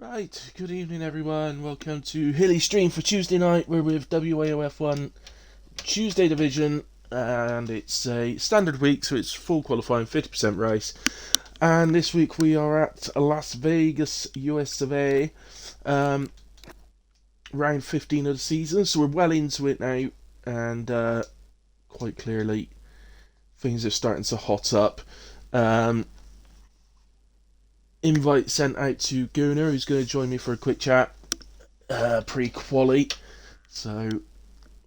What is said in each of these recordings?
Right, good evening everyone. Welcome to Hilly Stream for Tuesday night. We're with WAOF1-Tuesday division, and it's a standard week, so it's full qualifying, 50% race. And this week we are at Las Vegas, US of A, round 15 of the season, so we're well into it now, and quite clearly things are starting to hot up. Invite sent out to Gunnar, who's going to join me for a quick chat pre-quali. So,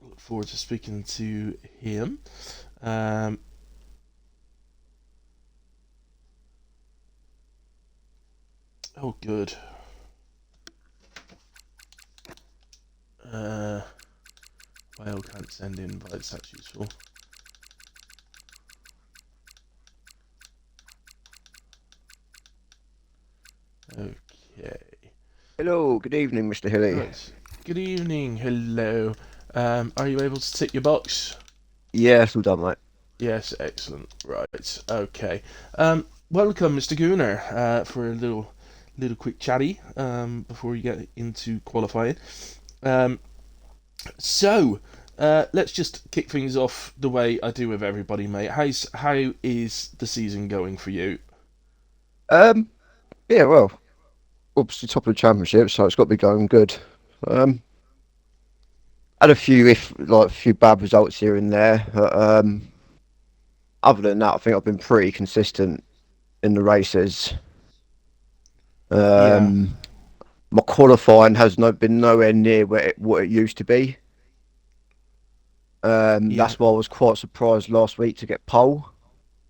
look forward to speaking to him. Oh, good. Whale can't send invites, that's useful. Okay. Hello, good evening, Mr. Hilly. Right. Good evening, hello. Are you able to tick your box? Yeah, it's all done, mate. Yes, excellent. Right, okay. Welcome, Mr. Gunnar, for a little quick chatty before we get into qualifying. So, let's just kick things off the way I do with everybody, mate. How is the season going for you? Um, yeah, well, obviously top of the championship, so it's got to be going good. Um, had a few bad results here and there, but other than that, I think I've been pretty consistent in the races. Yeah, Um, my qualifying has been nowhere near what it used to be. yeah, That's why I was quite surprised last week to get pole.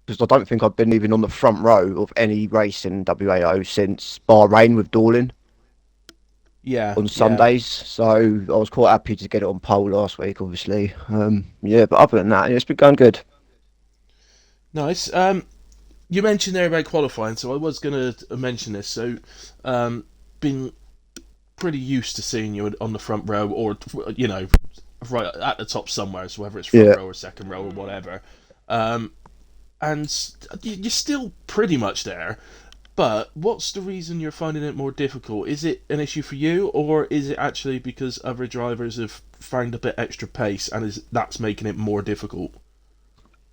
Because I don't think I've been even on the front row of any race in WAO since Bahrain with Dorlin yeah, on yeah. Sundays. So I was quite happy to get it on pole last week, obviously. Yeah, but other than that, yeah, it's been going good. Nice. You mentioned there about qualifying, so I was going to mention this. So, been pretty used to seeing you on the front row, or right at the top somewhere, so whether it's front Yeah. row or second row or whatever. Um, and you're still pretty much there. But what's the reason you're finding it more difficult? Is it an issue for you, or is it actually because other drivers have found a bit extra pace and that's making it more difficult?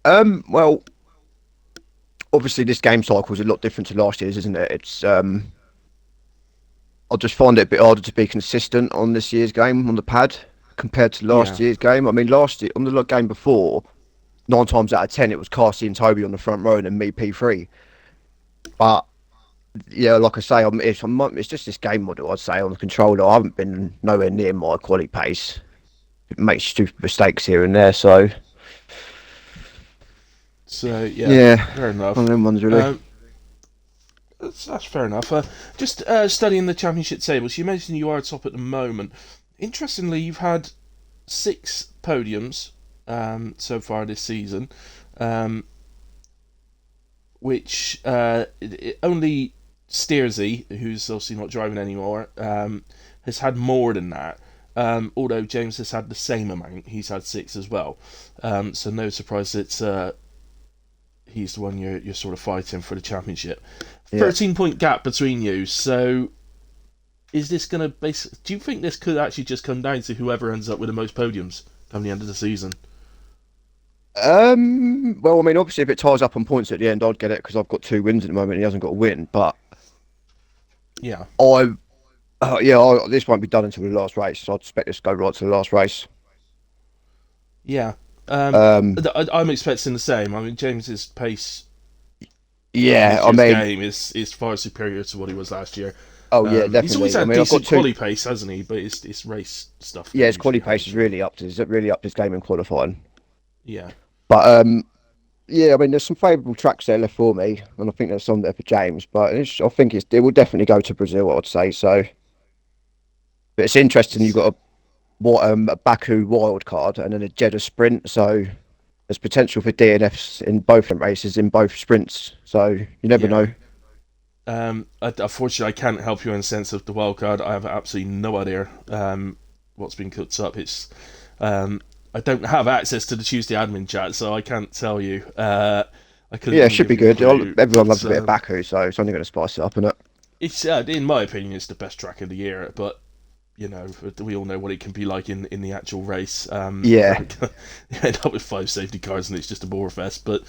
Well, obviously this game cycle is a lot different to last year's, isn't it? I just find it a bit harder to be consistent on this year's game on the pad compared to last Yeah, year's game. I mean, last year on the game before, 9 times out of 10, it was Carsey and Toby on the front row and then me P3. But yeah, like I say, it's just this game model. I'd say on the controller, I haven't been nowhere near my quality pace. It makes stupid mistakes here and there. So so yeah, yeah, fair one enough. of them ones really. Um, that's fair enough. Just studying the championship tables, you mentioned you are top at the moment. Interestingly, you've had 6 podiums so far this season, um, which only Steersy, who's obviously not driving anymore, has had more than that. Although James has had the same amount, he's had 6 as well. So no surprise that he's the one you're sort of fighting for the championship. Yeah. 13-point gap between you. So is this going to do you think this could actually just come down to whoever ends up with the most podiums come the end of the season? Well, I mean, obviously, if it ties up on points at the end, I'd get it because I've got 2 wins at the moment. And he hasn't got a win, but Yeah, I, this won't be done until the last race. So I'd expect this to go right to the last race. yeah. Um, I'm expecting the same. I mean, James's pace yeah, this I year's mean, game is far superior to what he was last year. oh yeah, He's always definitely. I had mean, I've got decent two. quali pace, hasn't he? But it's race stuff that Yeah, his usually quality pace holds is him. really upped his game in qualifying. Yeah, But yeah, I mean, there's some favourable tracks there left for me, and I think there's some there for James. But I think it will definitely go to Brazil. I'd say so. But it's interesting. You've got a Baku wild card and then a Jeddah sprint. So there's potential for DNFs in both races in both sprints. So you never yeah. know. Unfortunately, I can't help you in the sense of the wild card. I have absolutely no idea what's been cooked up. I don't have access to the Tuesday admin chat, so I can't tell you. I couldn't Yeah, it even should give be you a good. clue. Everyone loves But a bit of Baku, so it's only going to spice it up, innit? It's in my opinion, it's the best track of the year, but we all know what it can be like in the actual race. Yeah, You end up with 5 safety cars and it's just a bore fest. But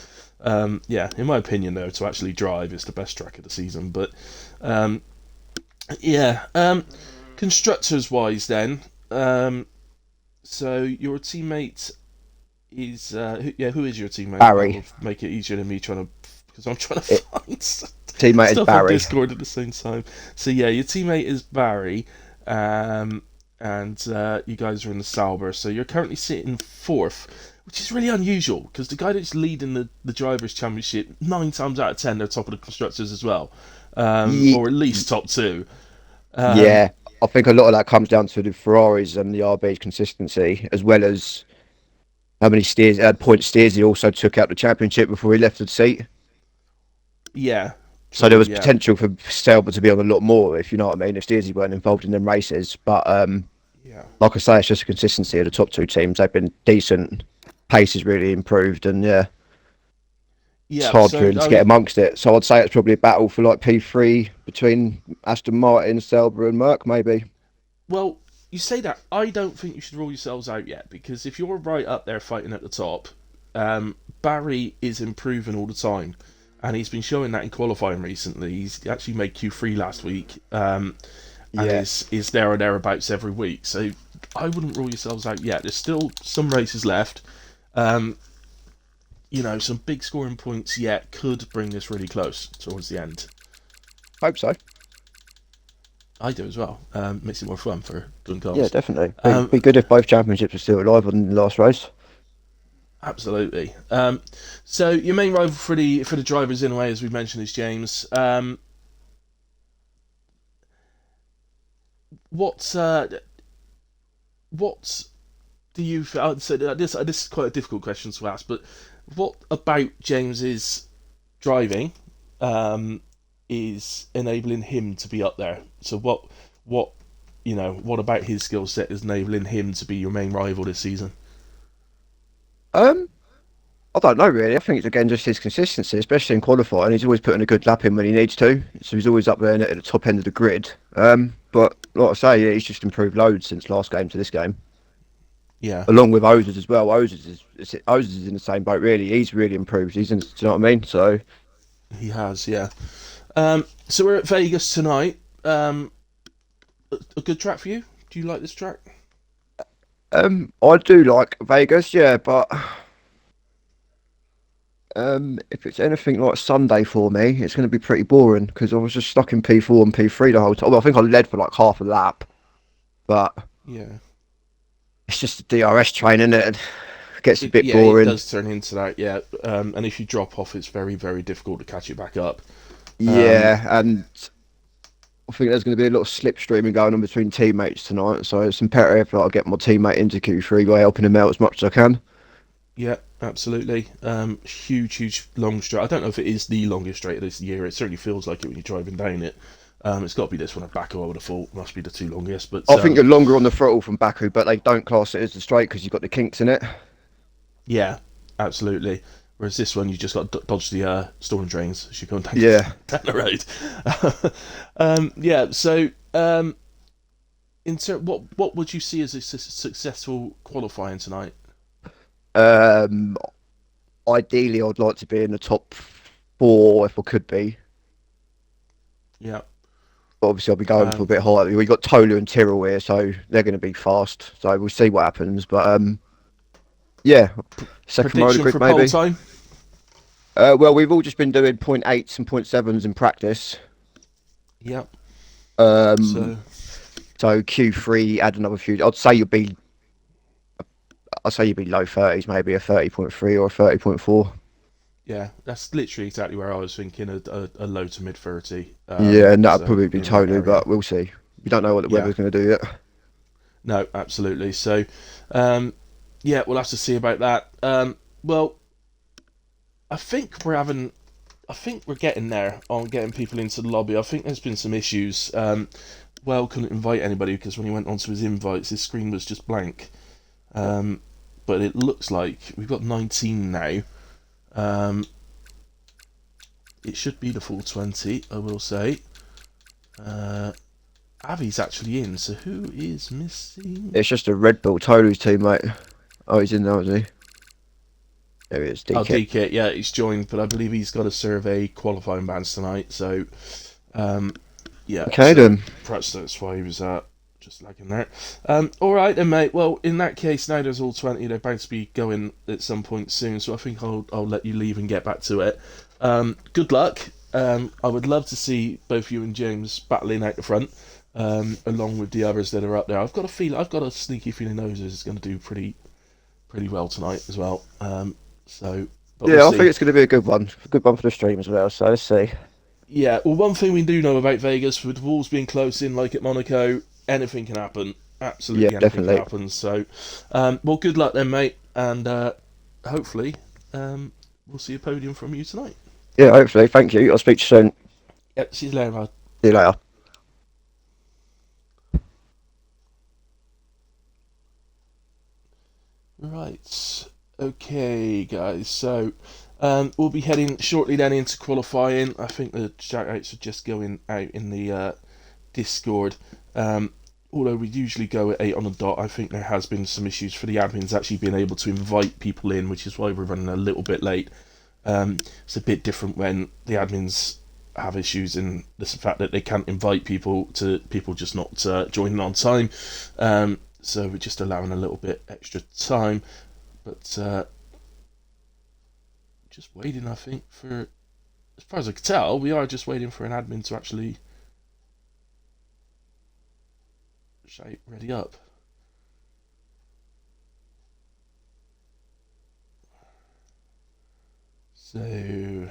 yeah, in my opinion, though, to actually drive, it's the best track of the season. But um, yeah, constructors wise, then, so your teammate is who is your teammate? That will Barry. make it easier than me trying to because I'm trying to It, find teammate is stuff on Barry. Discord at the same time. So yeah, your teammate is Barry, um, and you guys are in the Sauber. So you're currently sitting fourth, which is really unusual because the guy that's leading the drivers' championship 9 times out of 10 they're top of the constructors as well, Ye- or at least top two. Um, yeah, I think a lot of that comes down to the Ferraris and the RB's consistency, as well as how many points steers he also took out the championship before he left the seat. yeah, So there true. was Yeah, potential for Sauber to be on a lot more, if you know what I mean, if Steersy weren't involved in them races. But yeah, like I say, it's just a consistency of the top two teams. They've been decent. Pace has really improved, and yeah, it's yeah. hard for So him I to get mean, amongst it. So I'd say it's probably a battle for like P3 between Aston Martin, Sauber, and Merc, maybe. well, you say that. I don't think you should rule yourselves out yet because if you're right up there fighting at the top, Barry is improving all the time, and he's been showing that in qualifying recently. He's actually made Q3 last week, and Yeah, is there or thereabouts every week. So I wouldn't rule yourselves out yet. There's still some races left. Um, some big scoring points yet could bring this really close towards the end. hope so. I do as well. Makes it more fun for doing Yeah, comms. definitely. Um, Be good if both championships are still alive on the last race. Absolutely. So your main rival for the drivers in a way, as we mentioned, is James. What what do you? So this is quite a difficult question to ask, but what about James's driving is enabling him to be up there? So what what about his skill set is enabling him to be your main rival this season? Um, I don't know really. I think it's again just his consistency, especially in qualifying. He's always putting a good lap in when he needs to, so he's always up there at the top end of the grid. But like I say, yeah, he's just improved loads since last game to this game, Yeah, along with Ozers as well. Ozers is in the same boat really. He's really improved. Do you know what I mean? So he has. Yeah. So we're at Vegas tonight. A good track for you? Do you like this track? I do like Vegas, yeah, but if it's anything like Sunday for me, it's going to be pretty boring because I was just stuck in P4 and P3 the whole time. Well, I think I led for like half a lap, but Yeah. it's just a DRS train, isn't it? It gets a bit It boring. does turn into that. Yeah. And if you drop off, it's very, very difficult to catch it back up. Um, Yeah, and I think there's going to be a lot of slipstreaming going on between teammates tonight, so it's imperative that I get my teammate into Q3 by helping him out as much as I can. yeah, absolutely. Huge, huge long straight. I don't know if it is the longest straight of this year. It certainly feels like it when you're driving down it. It's got to be this one at Baku, I would have thought. Must be the two longest. But I think you're longer on the throttle from Baku, but they don't class it as a straight because you've got the kinks in it. yeah, absolutely. Whereas this one, you just got to dodge the storm drains as you're going down, Yeah. down the road. Yeah, so what would you see as a successful qualifying tonight? Um, Ideally, I'd like to be in the top four if I could be. Yeah. But obviously, I'll be going for a Um, bit higher. We've got Tolu and Tyrrell here, so they're going to be fast. So we'll see what happens. But yeah, second row of the Prediction grid for pole maybe. time? Well, we've all just been doing point eights and point sevens in practice. Yeah. Um, So so Q3, add another few. I'd say you'd be low 30s, maybe a 30.3 or a 30.4. yeah, that's literally exactly where I was thinking. A low to mid 30. Yeah, and that'd So probably be in that Tolu, area. but we'll see. We don't know what the Yeah. weather's going to do yet. No, absolutely. So, yeah, we'll have to see about that. Well, I think we're having. I think we're getting there on getting people into the lobby. I think there's been some issues. Well, couldn't invite anybody because when he went onto his invites, his screen was just blank. But it looks like we've got 19 now. Um, it should be the full 20, I will say. Avi's actually in, so who is missing? It's just a Red Bull Tolu's teammate. Oh, he's in now, isn't he? There he is, Oh, DK. DK, yeah, he's joined, but I believe he's got to serve a qualifying badge tonight, so um, yeah, Okay so then. perhaps that's why he was just lagging there. All right then, mate. Well, in that case, now there's all 20. They're bound to be going at some point soon, so I think I'll let you leave and get back to it. Good luck. I would love to see both you and James battling out the front, along with the others that are up there. I've got a sneaky feeling those is going to do pretty well tonight as well. So, but we'll Yeah, I think see. it's going to be a good one. A good one for the stream as well. So let's see. Yeah, well, one thing we do know about Vegas, with the walls being close in like at Monaco, anything can happen. Yeah, Absolutely anything can definitely. happen. So, well, good luck then, mate, and hopefully we'll see a podium from you tonight. Yeah, hopefully. Thank you. I'll speak to you soon. Yep, see you later, man. See you later. Right. Okay, guys. So we'll be heading shortly then into qualifying. I think the shout-outs are just going out in the Discord. Although we usually go at 8 on the dot, I think there has been some issues for the admins actually being able to invite people in, which is why we're running a little bit late. It's a bit different when the admins have issues in the fact that they can't invite people just not joining on time. So we're just allowing a little bit extra time, but just waiting, I think, for, as far as I can tell, we are just waiting for an admin to actually shape ready up. So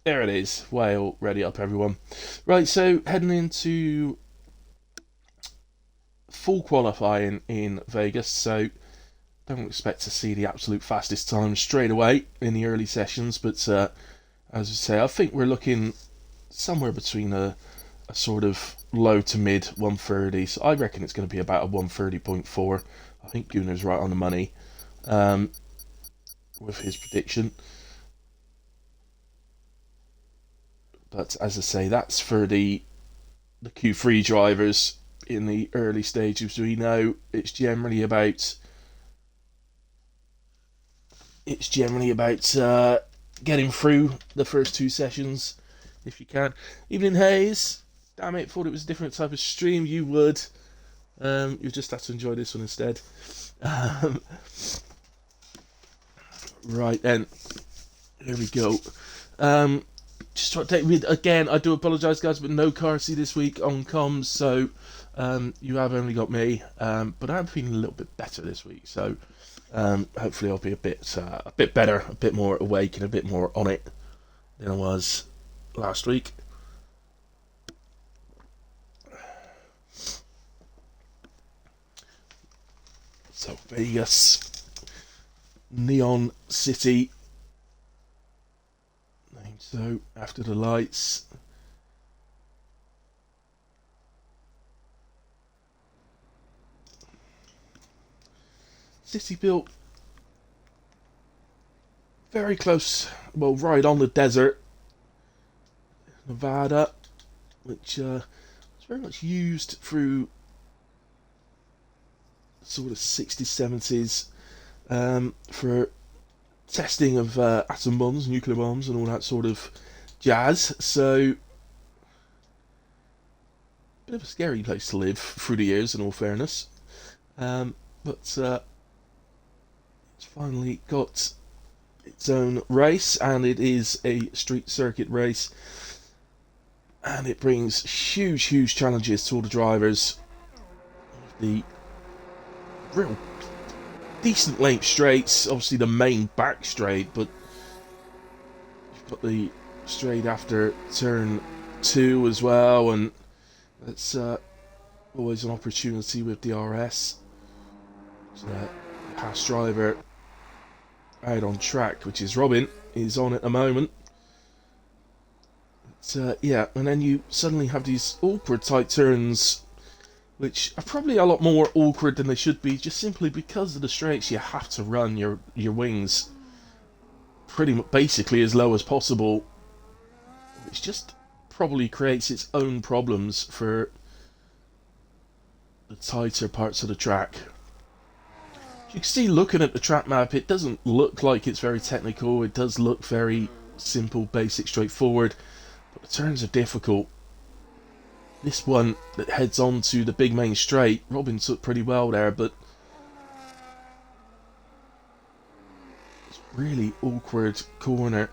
there it is. Whale ready up, everyone. Right, so heading into full qualifying in Vegas. So don't expect to see the absolute fastest time straight away in the early sessions, but as I say, I think we're looking somewhere between a sort of low to mid 130. So I reckon it's going to be about a 130.4. I think Gunner's right on the money with his prediction. But as I say, that's for the Q3 drivers in the early stages. We know it's generally about getting through the first two sessions if you can. Evening Hayes. Damn it, thought it was a different type of stream. You would. You just have to enjoy this one instead. Um, right then, here we go. Just to update with again, I do apologise, guys, but no Carsey this week on comms, so you have only got me. But I'm feeling a little bit better this week, so hopefully I'll be a bit better, a bit more awake, and a bit more on it than I was last week. So Vegas, Neon City. So after the lights. City built very close, well, right on the desert, Nevada, which was very much used through sort of 60s, 70s for testing of atom bombs, nuclear bombs, and all that sort of jazz. So, bit of a scary place to live through the years, in all fairness. But it's finally got its own race, and it is a street circuit race, and it brings huge challenges to all the drivers. The real decent length straights, obviously the main back straight, but you've got the straight after turn 2 as well, and that's always an opportunity with DRS. So, the Haas driver out on track, which is Robin, is on at the moment. But, yeah, and then you suddenly have these awkward tight turns which are probably a lot more awkward than they should be, just simply because of the straights. You have to run your wings pretty much basically as low as possible, which just probably creates its own problems for the tighter parts of the track. You can see, looking at the track map, it doesn't look like it's very technical. It does look very simple, basic, straightforward, but the turns are difficult. This one that heads on to the big main straight, Robin took pretty well there, but it's really awkward corner.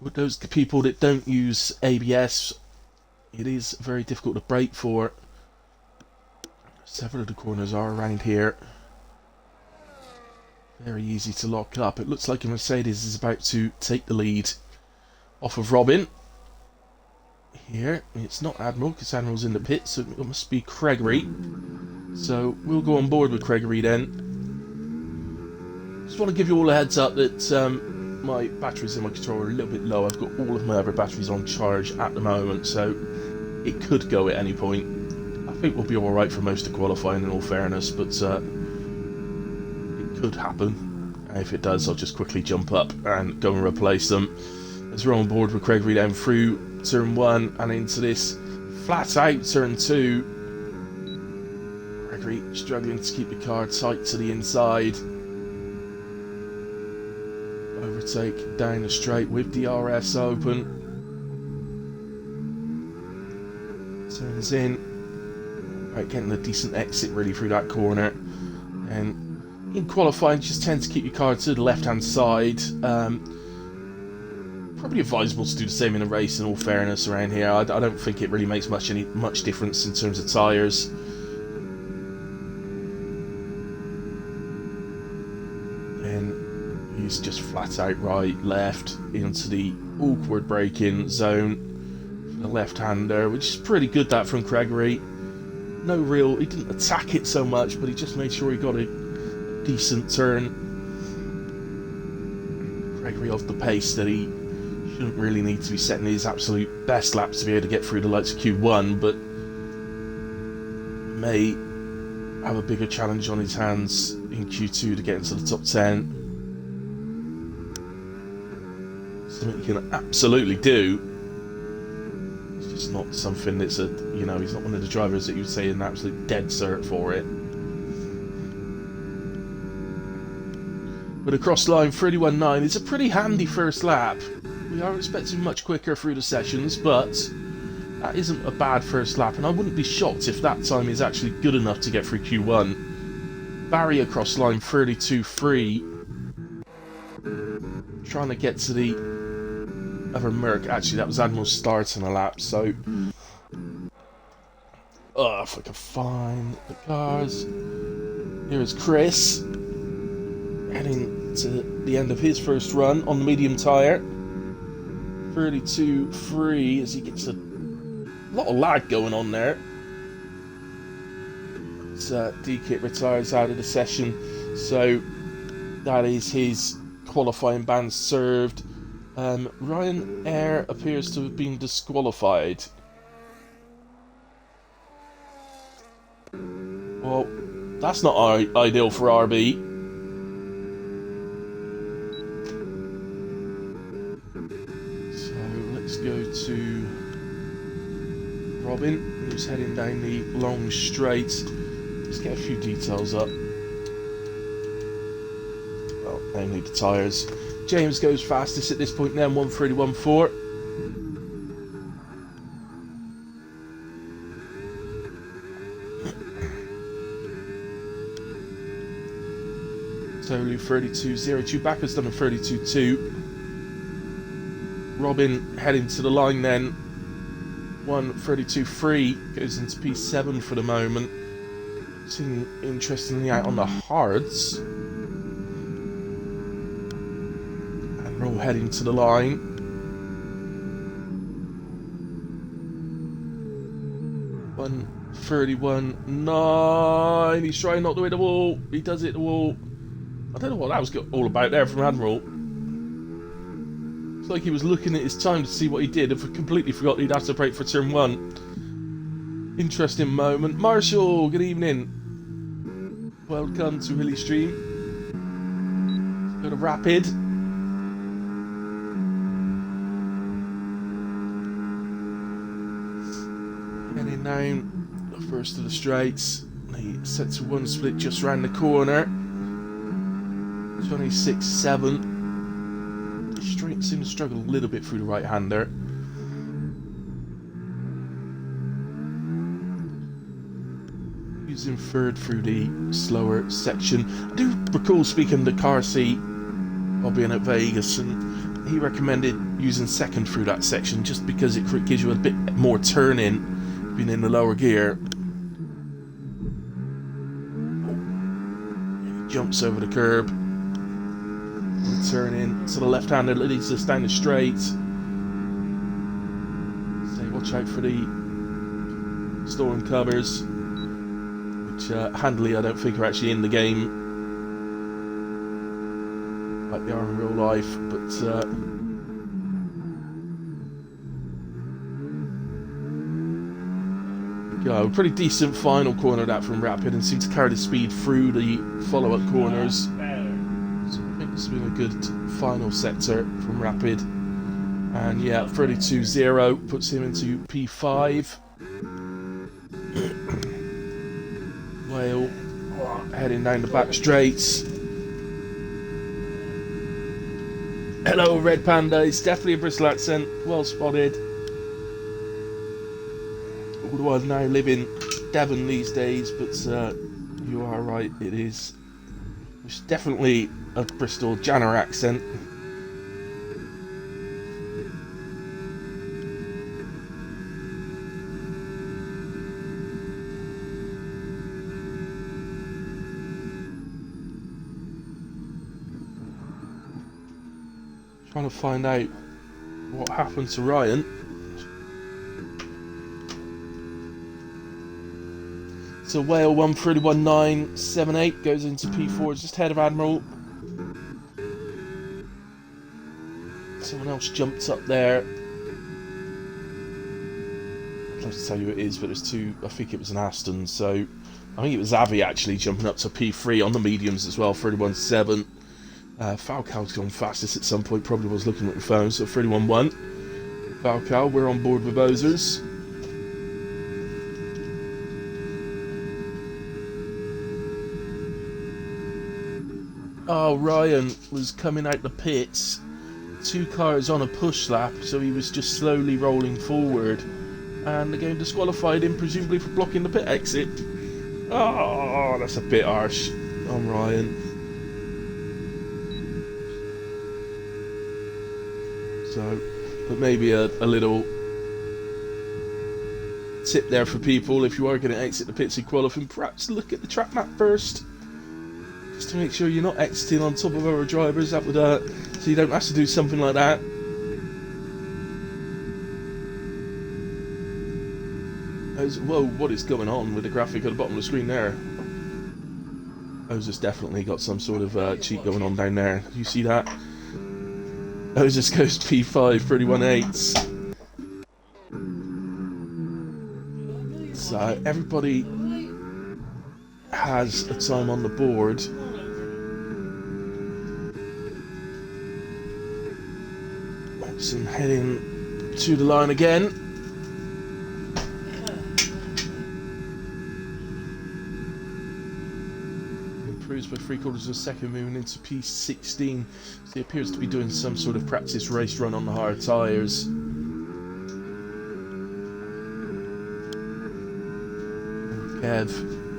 With those people that don't use ABS, it is very difficult to brake for. Several of the corners are around here. Very easy to lock up. It looks like a Mercedes is about to take the lead off of Robin. Here, it's not Admiral, because Admiral's in the pit, so it must be Gregory. So we'll go on board with Gregory then. Just want to give you all a heads up that my batteries in my controller are a little bit low. I've got all of my other batteries on charge at the moment, so it could go at any point. I think we'll be alright for most of qualifying, in all fairness, but it could happen. And if it does, I'll just quickly jump up and go and replace them. As we're on board with Gregory then through turn 1 and into this flat out turn 2. Gregory struggling to keep the car tight to the inside. Overtake down the straight with DRS open. Turns in. Right, getting a decent exit really through that corner. And in qualifying, just tend to keep your car to the left hand side. Probably advisable to do the same in a race, in all fairness, around here. I don't think it really makes much difference in terms of tyres. And he's just flat out right, left, into the awkward braking zone for the left-hander, which is pretty good, that, from Gregory. No real, he didn't attack it so much, but he just made sure he got a decent turn. Gregory off the pace that he shouldn't really need to be setting his absolute best laps to be able to get through the likes of Q1, but may have a bigger challenge on his hands in Q2 to get into the top 10. Something he can absolutely do. It's just not something that's he's not one of the drivers that you would say an absolute dead cert for it. But across line 31.9 is a pretty handy first lap. We are expecting much quicker through the sessions, but that isn't a bad first lap, and I wouldn't be shocked if that time is actually good enough to get through Q1. Barry across line 32.3, trying to get to the other Merc. Actually, that was Admiral starting a lap, so if I can find the cars. Here is Chris, heading to the end of his first run on the medium tyre. 32.3 as he gets a lot of lag going on there. D-Kit retires out of the session, so that is his qualifying ban served. Ryan Eyre appears to have been disqualified. Well, that's not ideal for RB. Go to Robin, who's heading down the long straight. Let's get a few details up. Well, namely the tyres. James goes fastest at this point then, 1:31.4. Tolu 32.02. Backer's done a 32.2. Robin heading to the line then, 1:32.3, goes into P7 for the moment. Sitting interestingly out on the hards. And Roll heading to the line. One 31.9. He's trying not to hit the wall. He does hit the wall. I don't know what that was all about there from Admiral. Like he was looking at his time to see what he did and completely forgot he'd have to brake for turn 1. Interesting moment. Marshall, good evening. Welcome to Hilly Stream. Go to Rapid. Heading down the first of the straights. The set to one split just round the corner. 26.7. The straight seems to struggle a little bit through the right-hander. Using third through the slower section. I do recall speaking to car seat while being at Vegas, and he recommended using second through that section just because it gives you a bit more turning being in the lower gear. He jumps over the curb. Turning to the left-hander that leads us down the straight. So watch out for the storm covers, which handily I don't think are actually in the game like they are in real life, but go. Pretty decent final corner that from Rapid, and seemed to carry the speed through the follow-up corners. So I think this has been a good final sector from Rapid. And yeah, 32.0 puts him into P5. Whale heading down the back straights. Hello, Red Panda. It's definitely a Bristol accent. Well spotted. Although I now live in Devon these days, but you are right, it is. It's definitely a Bristol Janner accent. Trying to find out what happened to Ryan. So Whale 1:31.978 goes into P4, just ahead of Admiral. Someone else jumped up there. I'd love to tell you who it is, but there's two. I think it was an Aston, so I think it was Avi actually jumping up to P3 on the mediums as well, 31.7. Falcao's gone fastest at some point, probably was looking at the phone, so 31.1. Falcao, we're on board with Bozers. Oh, Ryan was coming out the pits, two cars on a push lap, so he was just slowly rolling forward, and the game disqualified him, presumably for blocking the pit exit. Oh, that's a bit harsh on Ryan. So, but maybe a little tip there for people: if you are going to exit the pits in qualifying, perhaps look at the track map first, just to make sure you're not exiting on top of other drivers. That would so you don't have to do something like that. Whoa, what is going on with the graphic at the bottom of the screen there? Ozus definitely got some sort of cheat going on down there. Do you see that? Ozus goes P5, 31.8. So everybody has a time on the board. Watson heading to the line again. Improves by 3/4 of a second, moving into P16. So he appears to be doing some sort of practice race run on the hard tyres. Kev,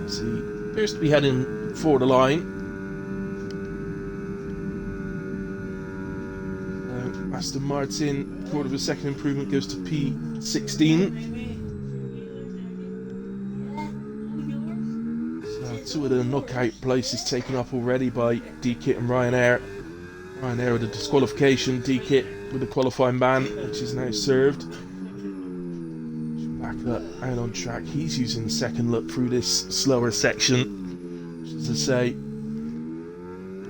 as he appears to be heading for the line. Aston Martin, 1/4 of a second improvement, goes to P16. So two of the knockout places taken up already by D-Kit and Ryanair. Ryanair with a disqualification, D-Kit with a qualifying ban, which is now served. Back out on track, he's using the second look through this slower section, which, as I say,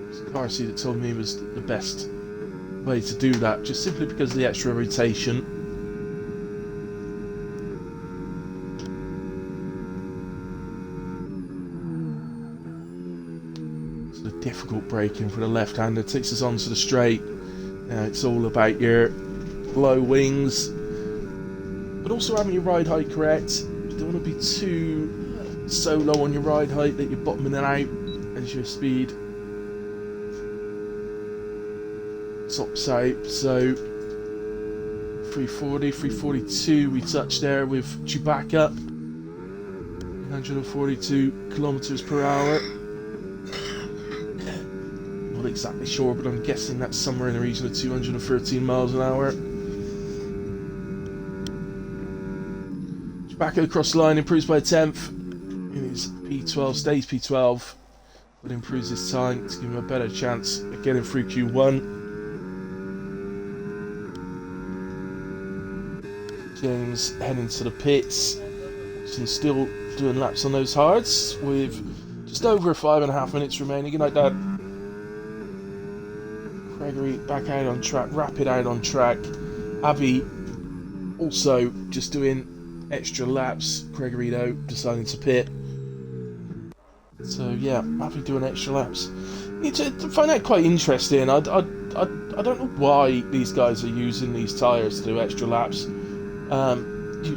it's the car seat that told me was the best way to do that, just simply because of the extra rotation. difficult braking for the left-hander. Takes us onto the straight. Now it's all about your low wings, but also having your ride height correct. You don't want to be too so low on your ride height that you're bottoming it out as your speed tops out. So 340, 342 we touched there with Chewbacca. 142 kilometers per hour. Not exactly sure, but I'm guessing that's somewhere in the region of 213 miles an hour. Chewbacca across the line, improves by a tenth in his P12, stays P12, but improves his time to give him a better chance of getting through Q1. James heading to the pits, and still doing laps on those hards with just over 5.5 minutes remaining. Good night, Dad. Gregory back out on track, Rapid out on track. Abby also just doing extra laps. Gregory though deciding to pit. So yeah, Abby doing extra laps. I find that quite interesting. I don't know why these guys are using these tyres to do extra laps.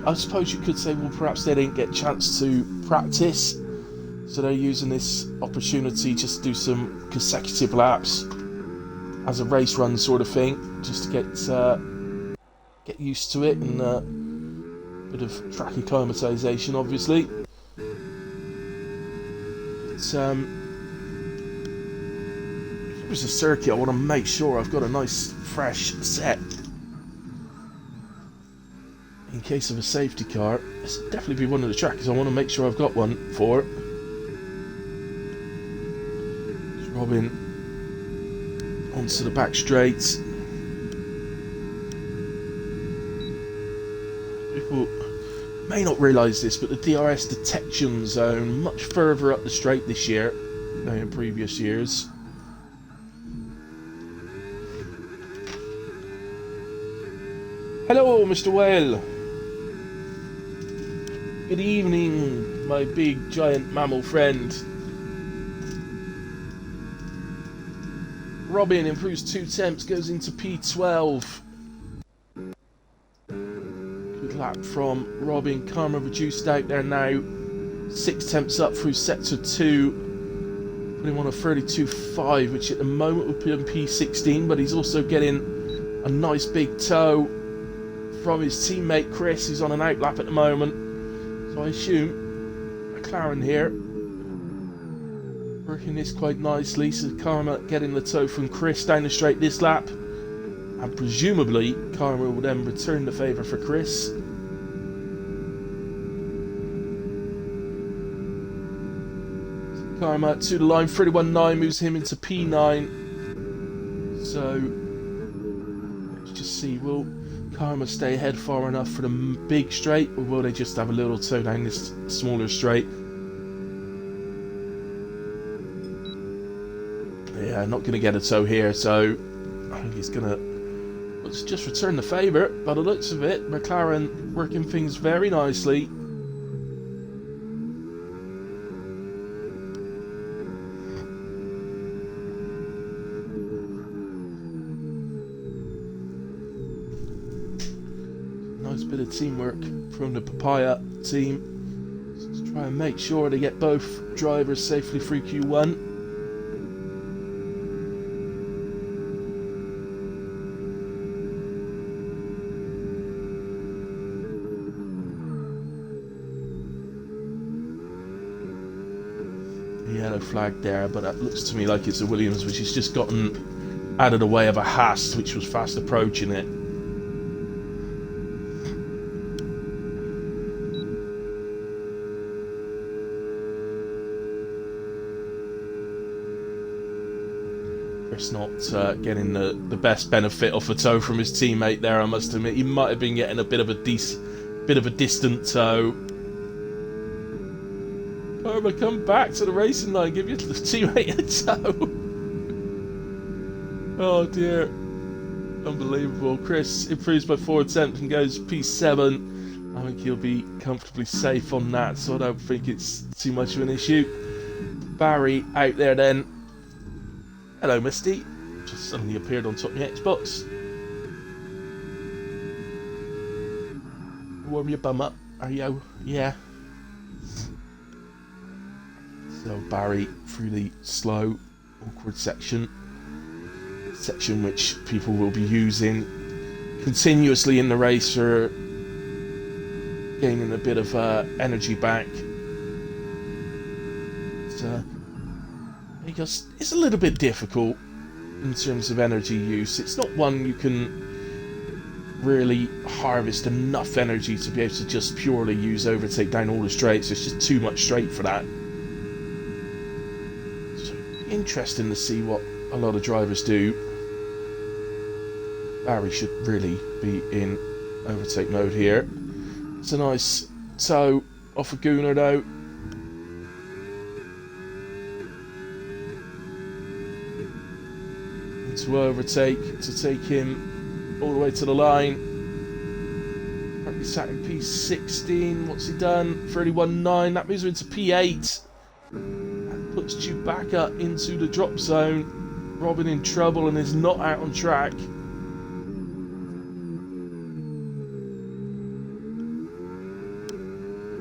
I suppose you could say, well, perhaps they didn't get a chance to practice, so they're using this opportunity just to do some consecutive laps as a race run sort of thing, just to get used to it, and a bit of track acclimatization, obviously. But, if it was a circuit, I want to make sure I've got a nice fresh set in case of a safety car. This would definitely be one of the tracks I want to make sure I've got one for. Just Robin onto the back straight. People may not realise this, but the DRS detection zone much further up the straight this year than in previous years. Hello, Mr. Whale. Good evening, my big giant mammal friend. Robin improves 2 temps, goes into P12. Good lap from Robin. Karma reduced out there now. 6 temps up through sector 2. Put him on a 32.5, which at the moment would be on P16, but he's also getting a nice big tow from his teammate Chris, who's on an outlap at the moment. So I assume McLaren here working this quite nicely. So Karma getting the tow from Chris down the straight this lap, and presumably Karma will then return the favour for Chris. So Karma to the line, 31.9 moves him into P9. So let's just see, will Karma stay ahead far enough for the big straight, or will they just have a little tow down this smaller straight? Yeah, not going to get a tow here, so I think he's going to just return the favour. By the looks of it, McLaren working things very nicely. Nice bit of teamwork from the Papaya team. Let's try and make sure they get both drivers safely through Q1. Yellow flag there, but that looks to me like it's a Williams, which has just gotten out of the way of a Haas, which was fast approaching it. Chris not getting the best benefit off a tow from his teammate there, I must admit. He might have been getting a bit of a distant tow. Karma, come back to the racing line, give your teammate a tow. Oh dear. Unbelievable. Chris improves by 4 attempts and goes P7. I think he'll be comfortably safe on that, so I don't think it's too much of an issue. Barry out there then. Hello, Misty. Just suddenly appeared on top of my Xbox. Warm your bum up, are you? Yeah. So Barry through the slow, awkward section which people will be using continuously in the race for gaining a bit of energy back. It's a little bit difficult in terms of energy use. It's not one you can really harvest enough energy to be able to just purely use overtake down all the straights. It's just too much straight for that. So interesting to see what a lot of drivers do. Barry should really be in overtake mode here. It's a nice toe off a Gooner though. To overtake, to take him all the way to the line. Currently sat in P16. What's he done? 31.9. That moves him into P8. That puts Chewbacca into the drop zone. Robin in trouble and is not out on track.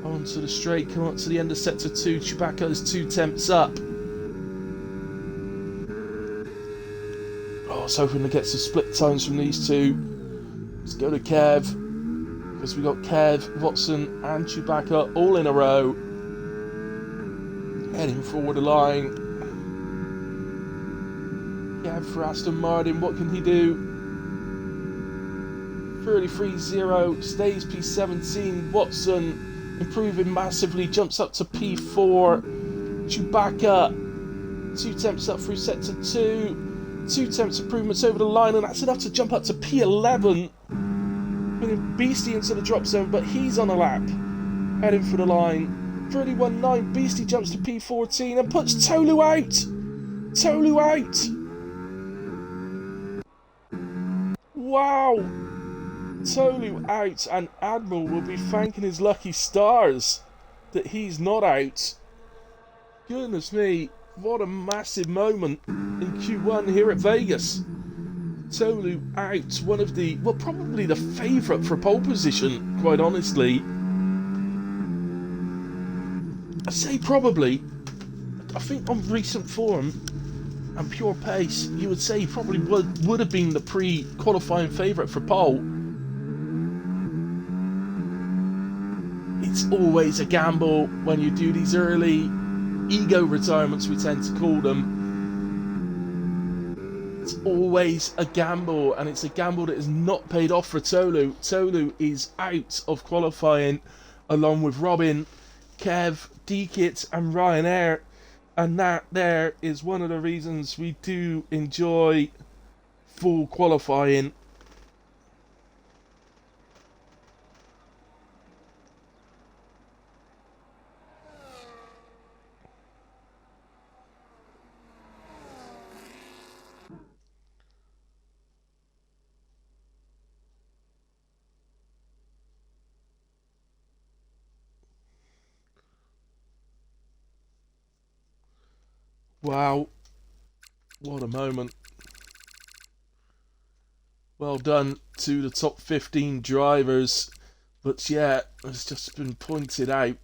Onto the straight, come on to the end of sector 2. Chewbacca is 2 tenths up. I was hoping to get some split times from these two. Let's go to Kev, because we got Kev, Watson and Chewbacca all in a row. Heading forward the line. Kev for Aston Martin, what can he do? 33.0, stays P17. Watson improving massively, jumps up to P4. Chewbacca 2 tenths up through sector 2. 2 tenths improvements over the line, and that's enough to jump up to P11. Bringing Beastie into the drop zone, but he's on a lap. Heading for the line. 31.9, Beastie jumps to P14 and puts Tolu out. Tolu out. Wow. Tolu out, and Admiral will be thanking his lucky stars that he's not out. Goodness me. What a massive moment in Q1 here at Vegas. Tolu out, one of the, well, probably the favourite for pole position, quite honestly. I say probably. I think on recent form and pure pace, you would say he probably would have been the pre-qualifying favourite for pole. It's always a gamble when you do these early ego retirements, we tend to call them. It's always a gamble, and it's a gamble that is not paid off for Tolu. Tolu is out of qualifying along with Robin, Kev, D-Kit and Ryanair, and that there is one of the reasons we do enjoy full qualifying. Wow, what a moment. Well done to the top 15 drivers. But yeah, it's just been pointed out.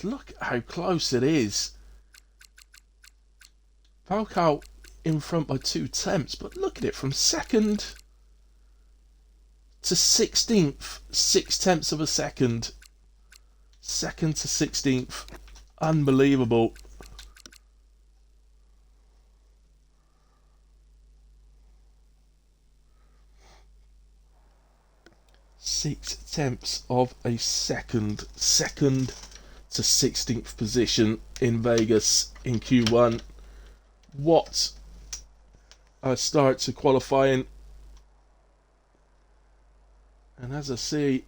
Look at how close it is. Falcao in front by 2 tenths, but look at it from second to 16th. 6 tenths of a second. Second to 16th. Unbelievable. Six tenths of a second to 16th position in Vegas in Q1. What a start to qualifying. And as I say,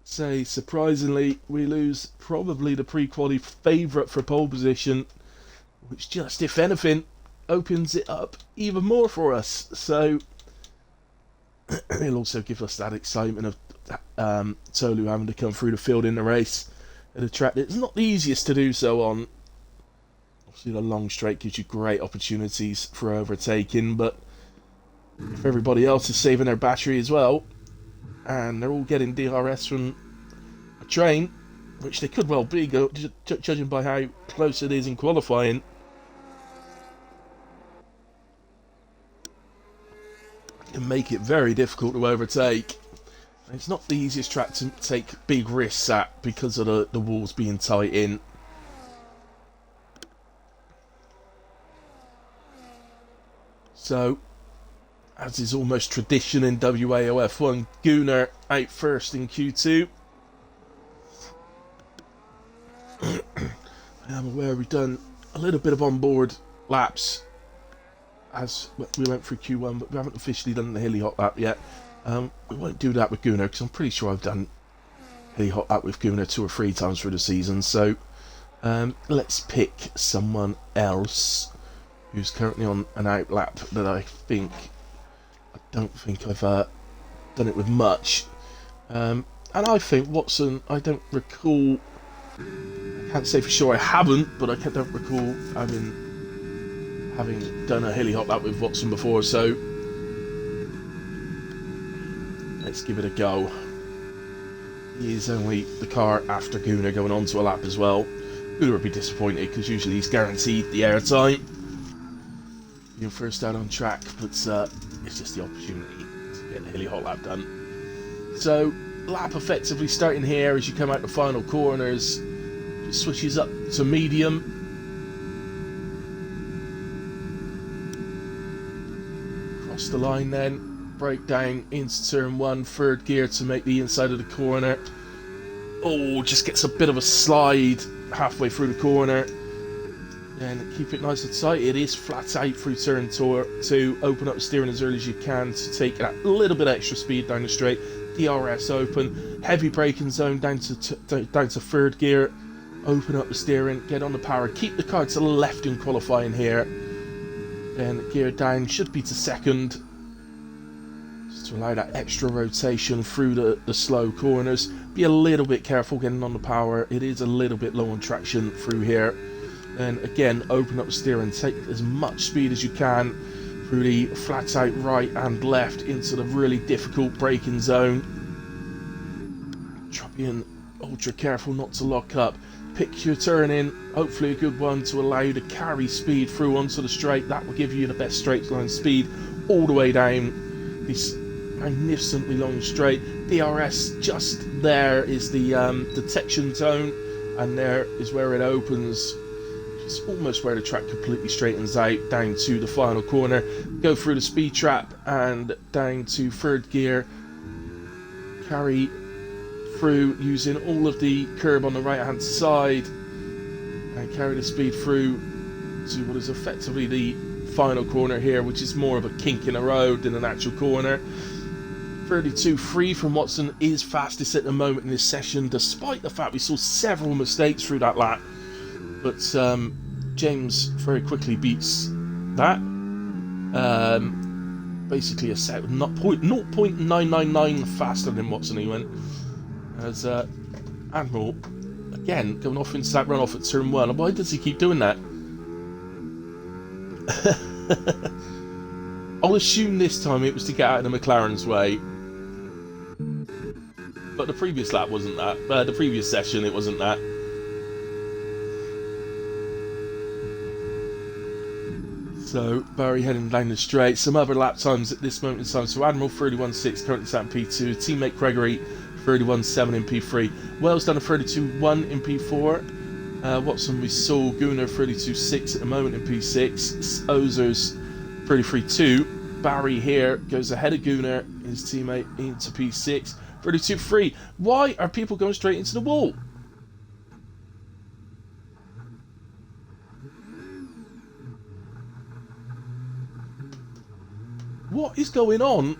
surprisingly, we lose probably the pre-quali favourite for pole position, which just, if anything, opens it up even more for us. So it'll also give us that excitement of Tolu having to come through the field in the race at a track that's not the easiest to do so on. Obviously, the long straight gives you great opportunities for overtaking, but if everybody else is saving their battery as well, and they're all getting DRS from a train, which they could well be, judging by how close it is in qualifying, can make it very difficult to overtake. It's not the easiest track to take big risks at because of the walls being tight in. So, as is almost tradition in WAOF1, Gunnar out first in Q2. I am aware we've done a little bit of onboard laps as we went through Q1, but we haven't officially done the hilly hop lap yet. We won't do that with Gunnar because I'm pretty sure I've done hilly hop lap with Gunnar 2 or 3 times through the season. So let's pick someone else who's currently on an out lap that I don't think I've done it with much. And I think Watson, I don't recall, I can't say for sure I haven't, but I don't recall having done a hilly hop lap with Watson before, so let's give it a go. He is only the car after Gunnar going on to a lap as well. Gunnar would be disappointed because usually he's guaranteed the airtime being first out on track, but it's just the opportunity to get the hilly hop lap done. So lap effectively starting here as you come out the final corners, just switches up to medium. Cross the line then, brake down into turn 1, third gear to make the inside of the corner. Oh, just gets a bit of a slide halfway through the corner. And keep it nice and tight. It is flat out through turn 2. Open up the steering as early as you can to take that little bit extra speed down the straight. DRS open, heavy braking zone down to third gear. Open up the steering, get on the power, keep the car to the left in qualifying here. Then gear down, should be to second, just to allow that extra rotation through the slow corners. Be a little bit careful getting on the power. It is a little bit low on traction through here. Then again, open up the steering, take as much speed as you can through the flat out right and left into the really difficult braking zone. Try being ultra careful not to lock up. Pick your turn in, hopefully a good one to allow you to carry speed through onto the straight. That will give you the best straight line speed all the way down this magnificently long straight. DRS just there is the detection zone, and there is where it opens. It's almost where the track completely straightens out down to the final corner. Go through the speed trap and down to third gear. Carry through using all of the curb on the right hand side and carry the speed through to what is effectively the final corner here, which is more of a kink in the road than an actual corner. 32.3 from Watson is fastest at the moment in this session, despite the fact we saw several mistakes through that lap. But James very quickly beats that. Basically a set 0.999 faster than Watson he went. As Admiral, again, going off into that runoff at turn 1. Why does he keep doing that? I'll assume this time it was to get out of the McLaren's way. But the previous lap wasn't that. The previous session, it wasn't that. So, Barry heading down the straight. Some other lap times at this moment in time. So, Admiral 31.6, currently sat in P2. Teammate Gregory 31.7 in P3. Wells done a 32.1 in P4. Watson, we saw Gunnar 32.6 at the moment in P6. Ozers 33.2. Barry here goes ahead of Gunnar, his teammate, into P6. 32.3. Why are people going straight into the wall? What is going on?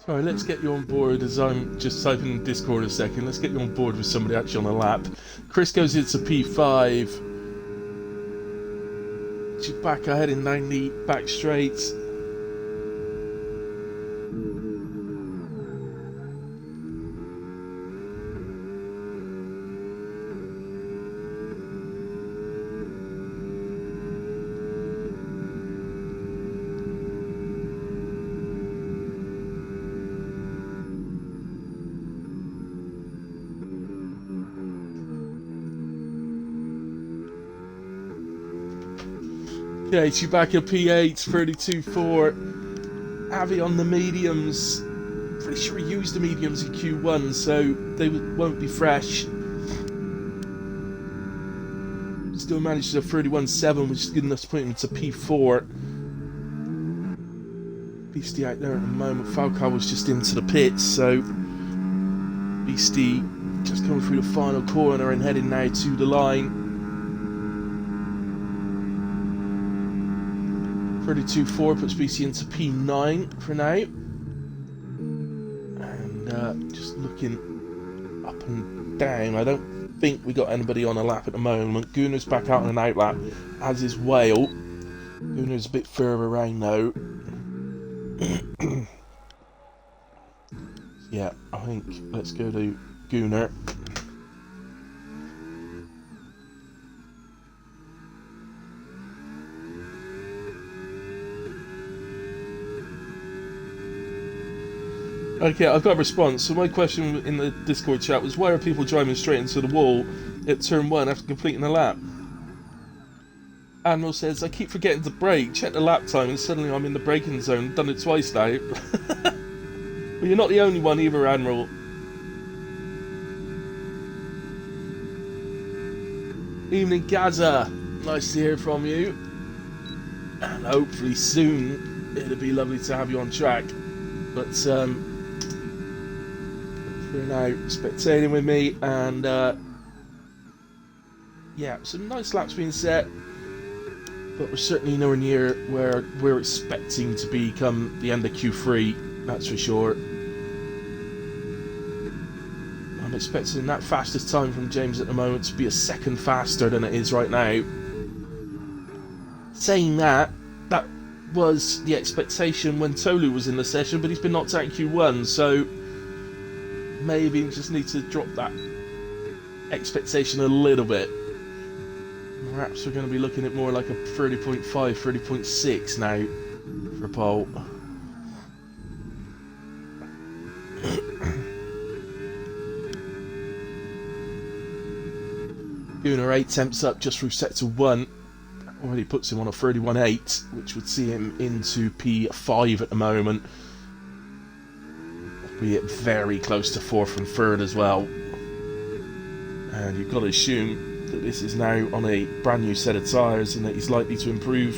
Sorry, let's get you on board as I'm just typing in Discord a second. Let's get you on board with somebody actually on a lap. Chris goes into P5. She's back ahead in 90 back straight. Okay, Chewbacca P8, 32.4. Avi on the mediums. Pretty sure he used the mediums in Q1, so they won't be fresh. Still managed to 31.7, which is good enough to put him into P4. Beastie out there at the moment. Falcar was just into the pits, so Beastie just coming through the final corner and heading now to the line. 32.4 puts BC into P9 for now. And just looking up and down, I don't think we got anybody on a lap at the moment. Gunner's back out on an out lap, as is Whale. Gunner's a bit further around though. Yeah, I think let's go to Gunner. Okay, I've got a response. So my question in the Discord chat was, why are people driving straight into the wall at turn 1 after completing a lap? Admiral says, I keep forgetting to brake, check the lap time, and suddenly I'm in the braking zone. Done it twice now. Well, you're not the only one either, Admiral. Evening, Gaza. Nice to hear from you. And hopefully soon it'll be lovely to have you on track. But for now, spectating with me, and yeah, some nice laps being set, but we're certainly nowhere near where we're expecting to be come the end of Q3, that's for sure. I'm expecting that fastest time from James at the moment to be a second faster than it is right now. Saying that, that was the expectation when Tolu was in the session, but he's been knocked out in Q1, so maybe you just need to drop that expectation a little bit. Perhaps we're going to be looking at more like a 30.5, 30.6 now for pole. Gunner 8 temps up just through sector 1. Already puts him on a 31.8, which would see him into P5 at the moment. Be it very close to 4th and 3rd as well. And you've got to assume that this is now on a brand new set of tyres and that he's likely to improve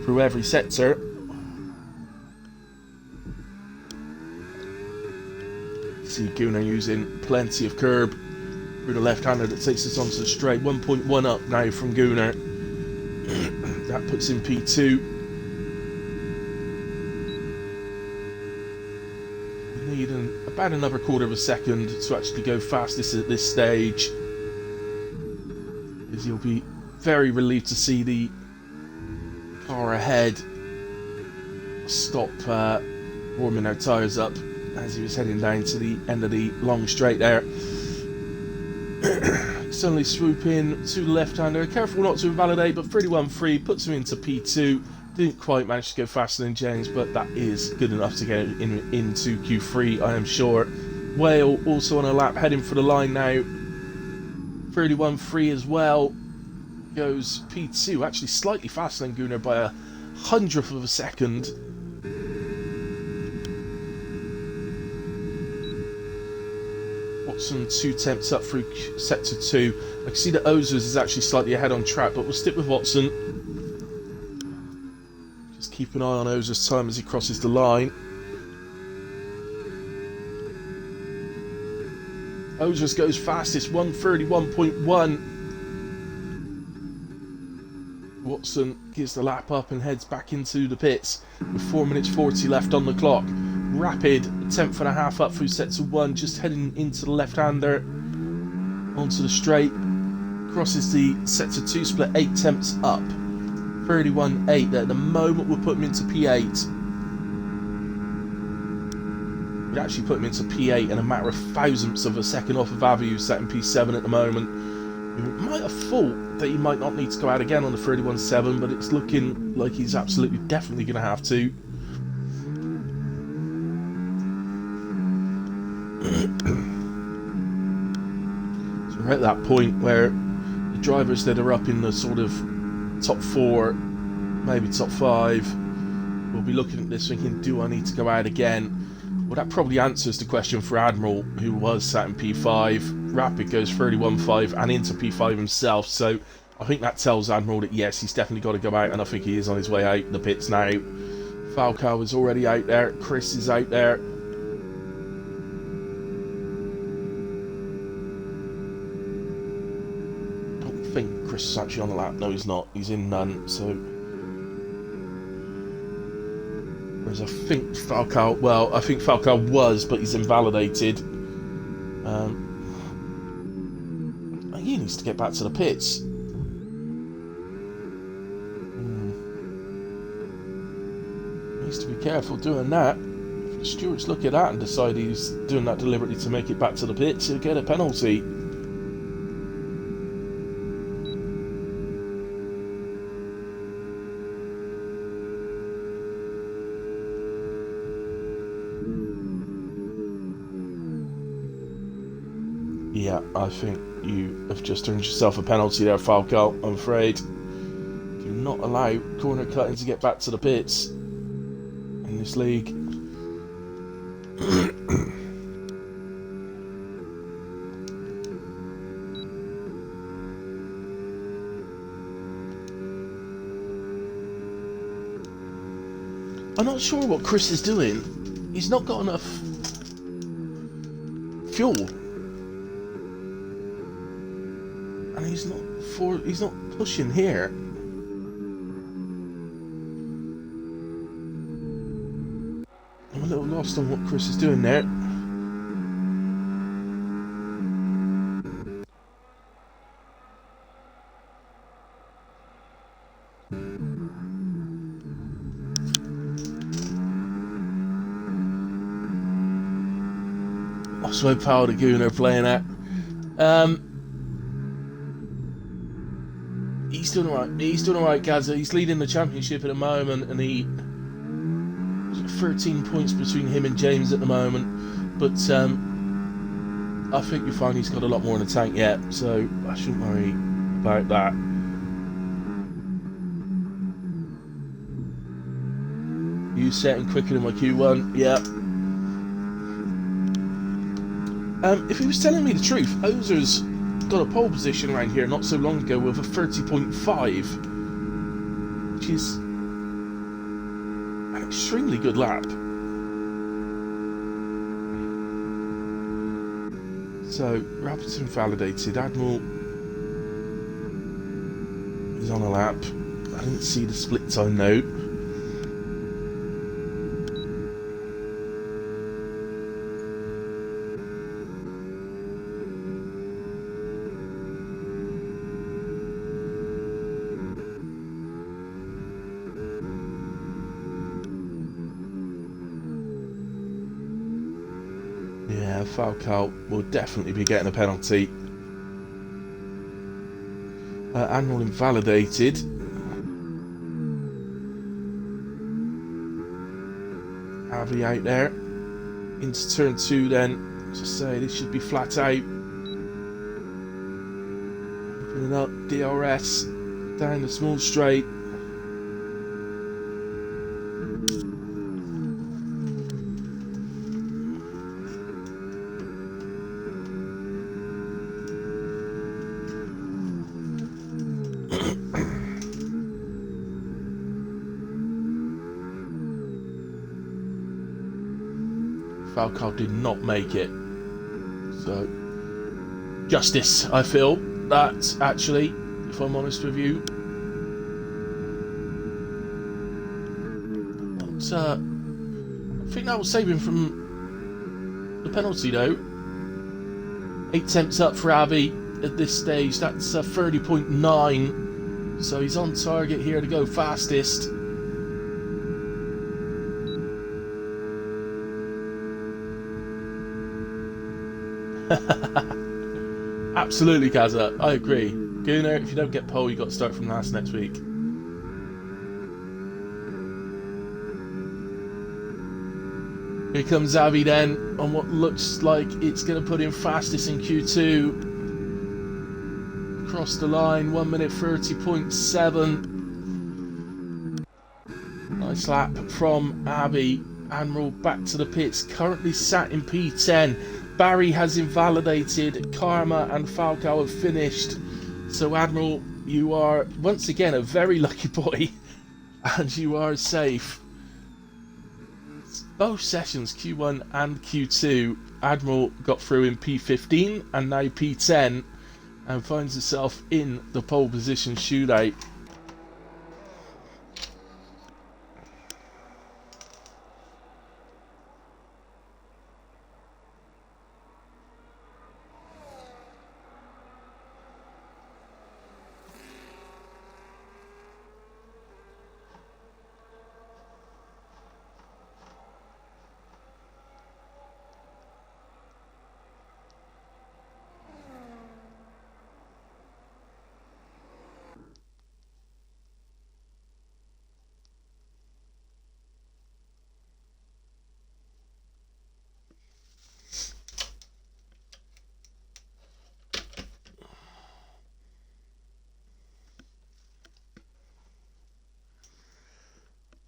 through every sector. See Gunner using plenty of curb through the left-hander that takes us onto the straight. 1.1 up now from Gunner. That puts him P2. We need about another quarter of a second to actually go fastest at this stage, as you'll be very relieved to see the car ahead stop warming our tyres up as he was heading down to the end of the long straight there. Suddenly swoop in to the left-hander, careful not to invalidate, but 31.3 puts him into P2. Didn't quite manage to go faster than James, but that is good enough to get into Q3, I am sure. Whale also on a lap, heading for the line now. 31.3 as well. Goes P2, actually slightly faster than Gunner by a 100th of a second. Watson 2 temps up through sector 2. I can see that Ozers is actually slightly ahead on track, but we'll stick with Watson. Just keep an eye on Ozers' time as he crosses the line. Ozers goes fastest, 1:31.1. Watson gives the lap up and heads back into the pits with 4 minutes 40 left on the clock. rapid 10th.5 up through sector 1, just heading into the left-hander onto the straight. Crosses the sector 2 split 8 tenths up. 31.8 there. At the moment we'll put him into P8. We'd actually put him into P8 in a matter of thousandths of a second off of Avi, who's set in P7 at the moment. We might have thought that he might not need to go out again on the 31.7, but it's looking like he's absolutely definitely going to have to. So we're at that point where the drivers that are up in the sort of top 4, maybe top 5, will be looking at this thinking, do I need to go out again? Well, that probably answers the question for Admiral, who was sat in P5. Rapid goes 31.5 and into P5 himself, so I think that tells Admiral that yes, he's definitely got to go out, and I think he is on his way out the pits now. Falcao is already out there, Chris is out there. I don't think Chris is actually on the lap. No, he's not. He's in none, so... Whereas I think Falcao... Well, I think Falcao was, but he's invalidated. He needs to get back to the pits. Needs to be careful doing that. If the stewards look at that and decide he's doing that deliberately to make it back to the pits, he'll get a penalty. Yeah, I think you have just earned yourself a penalty there, Falcao, I'm afraid. Do not allow corner cutting to get back to the pits in this league. I'm not sure what Chris is doing. He's not got enough fuel. And he's not pushing here. I'm a little lost on what Chris is doing there. Osmo Power the Gooner playing at. He's doing alright. He's doing alright, Gaza. He's leading the championship at the moment, and 13 points between him and James at the moment. But I think you'll find he's got a lot more in the tank yet, so I shouldn't worry about that. You setting quicker than my Q1? Yeah. If he was telling me the truth, Ozer's got a pole position around here not so long ago with a 30.5, which is an extremely good lap. So Rapid's invalidated. Admiral is on a lap. I didn't see the split time note. Yeah, Falcao will definitely be getting a penalty. Admiral invalidated. Avi out there. Into turn 2 then. As I say, this should be flat out. Opening up DRS. Down the small straight. Falcao did not make it. So, justice, I feel. That, actually, if I'm honest with you. But, think that will save him from the penalty though. 8 attempts up for Abbey at this stage. That's 30.9. So he's on target here to go fastest. Absolutely, Kaza. I agree. Gunnar, if you don't get pole, you've got to start from last next week. Here comes Abbey then on what looks like it's going to put him fastest in Q2. Across the line, 1 minute 30.7. Nice lap from Abbey. Admiral back to the pits, currently sat in P10. Barry has invalidated, Karma and Falcao have finished. So Admiral, you are once again a very lucky boy, and you are safe. Both sessions, Q1 and Q2, Admiral got through in P15 and now P10 and finds himself in the pole position shootout.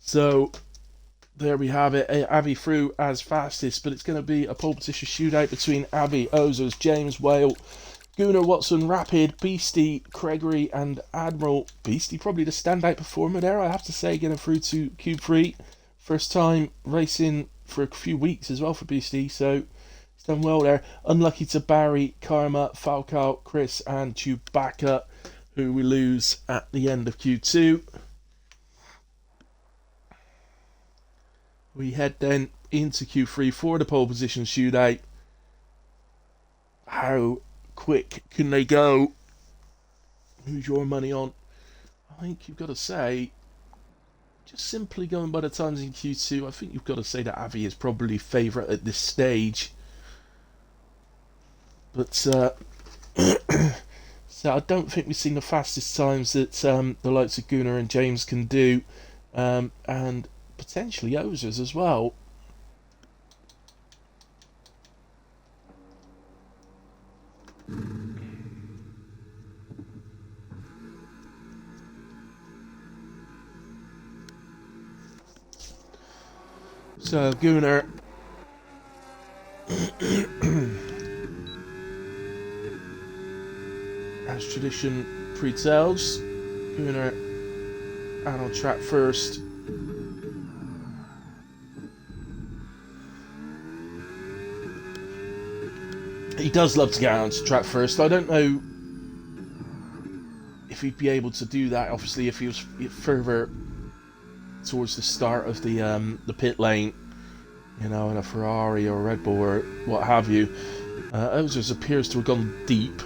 So there we have it. Abbey through as fastest, but it's going to be a pole position shootout between Abbey, Ozers, James Whale, Gunnar, Watson, Rapid, Beastie, Gregory and Admiral. Beastie probably the standout performer there, I have to say, getting through to Q3. First time racing for a few weeks as well for Beastie, so he's done well there. Unlucky to Barry, Karma, Falcao, Chris and Chewbacca, who we lose at the end of Q2. We head then into Q3 for the pole position shootout. How quick can they go? Who's your money on? I think you've got to say, just simply going by the times in Q2, I think you've got to say that Avi is probably favourite at this stage. But so I don't think we've seen the fastest times that the likes of Gunnar and James can do, and potentially Ozers as well. So Gunnar as tradition pre-tells, Gunnar out on track first. He does love to get out onto track first. I don't know if he'd be able to do that, obviously, if he was further towards the start of the pit lane, you know, in a Ferrari or a Red Bull or what have you. Ozers appears to have gone deep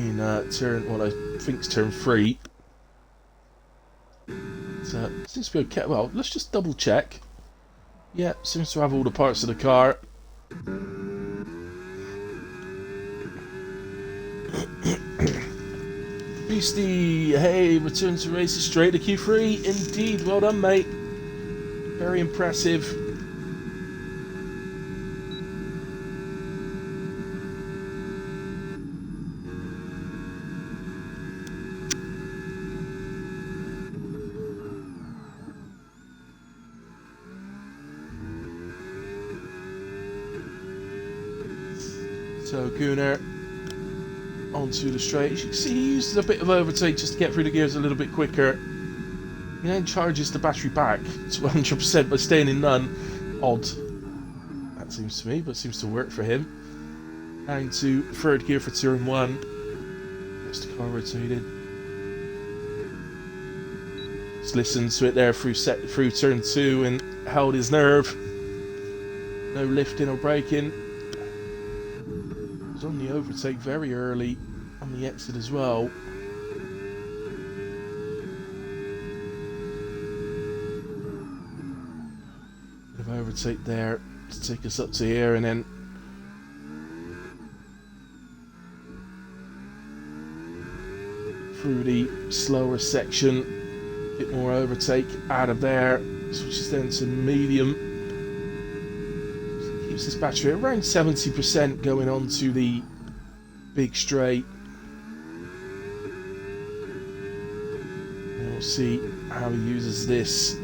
in turn, what I think is turn 3. So, seems to be okay. Well, let's just double check. Yeah, seems to have all the parts of the car. Beastie, hey, return to races straight to Q3. Indeed, well done, mate. Very impressive. So Gunnar onto the straight. As you can see, he uses a bit of overtake just to get through the gears a little bit quicker. He then charges the battery back to 100% by staying in none. Odd, that seems to me, but seems to work for him. Down to third gear for turn 1. Gets the car rotated. Just listened to it there through turn 2 and held his nerve. No lifting or braking. Was on the overtake very early on the exit as well. Bit of overtake there to take us up to here, and then through the slower section, a bit more overtake out of there, switches then to medium. Keeps this battery around 70% going on to the big straight. And we'll see how he uses this.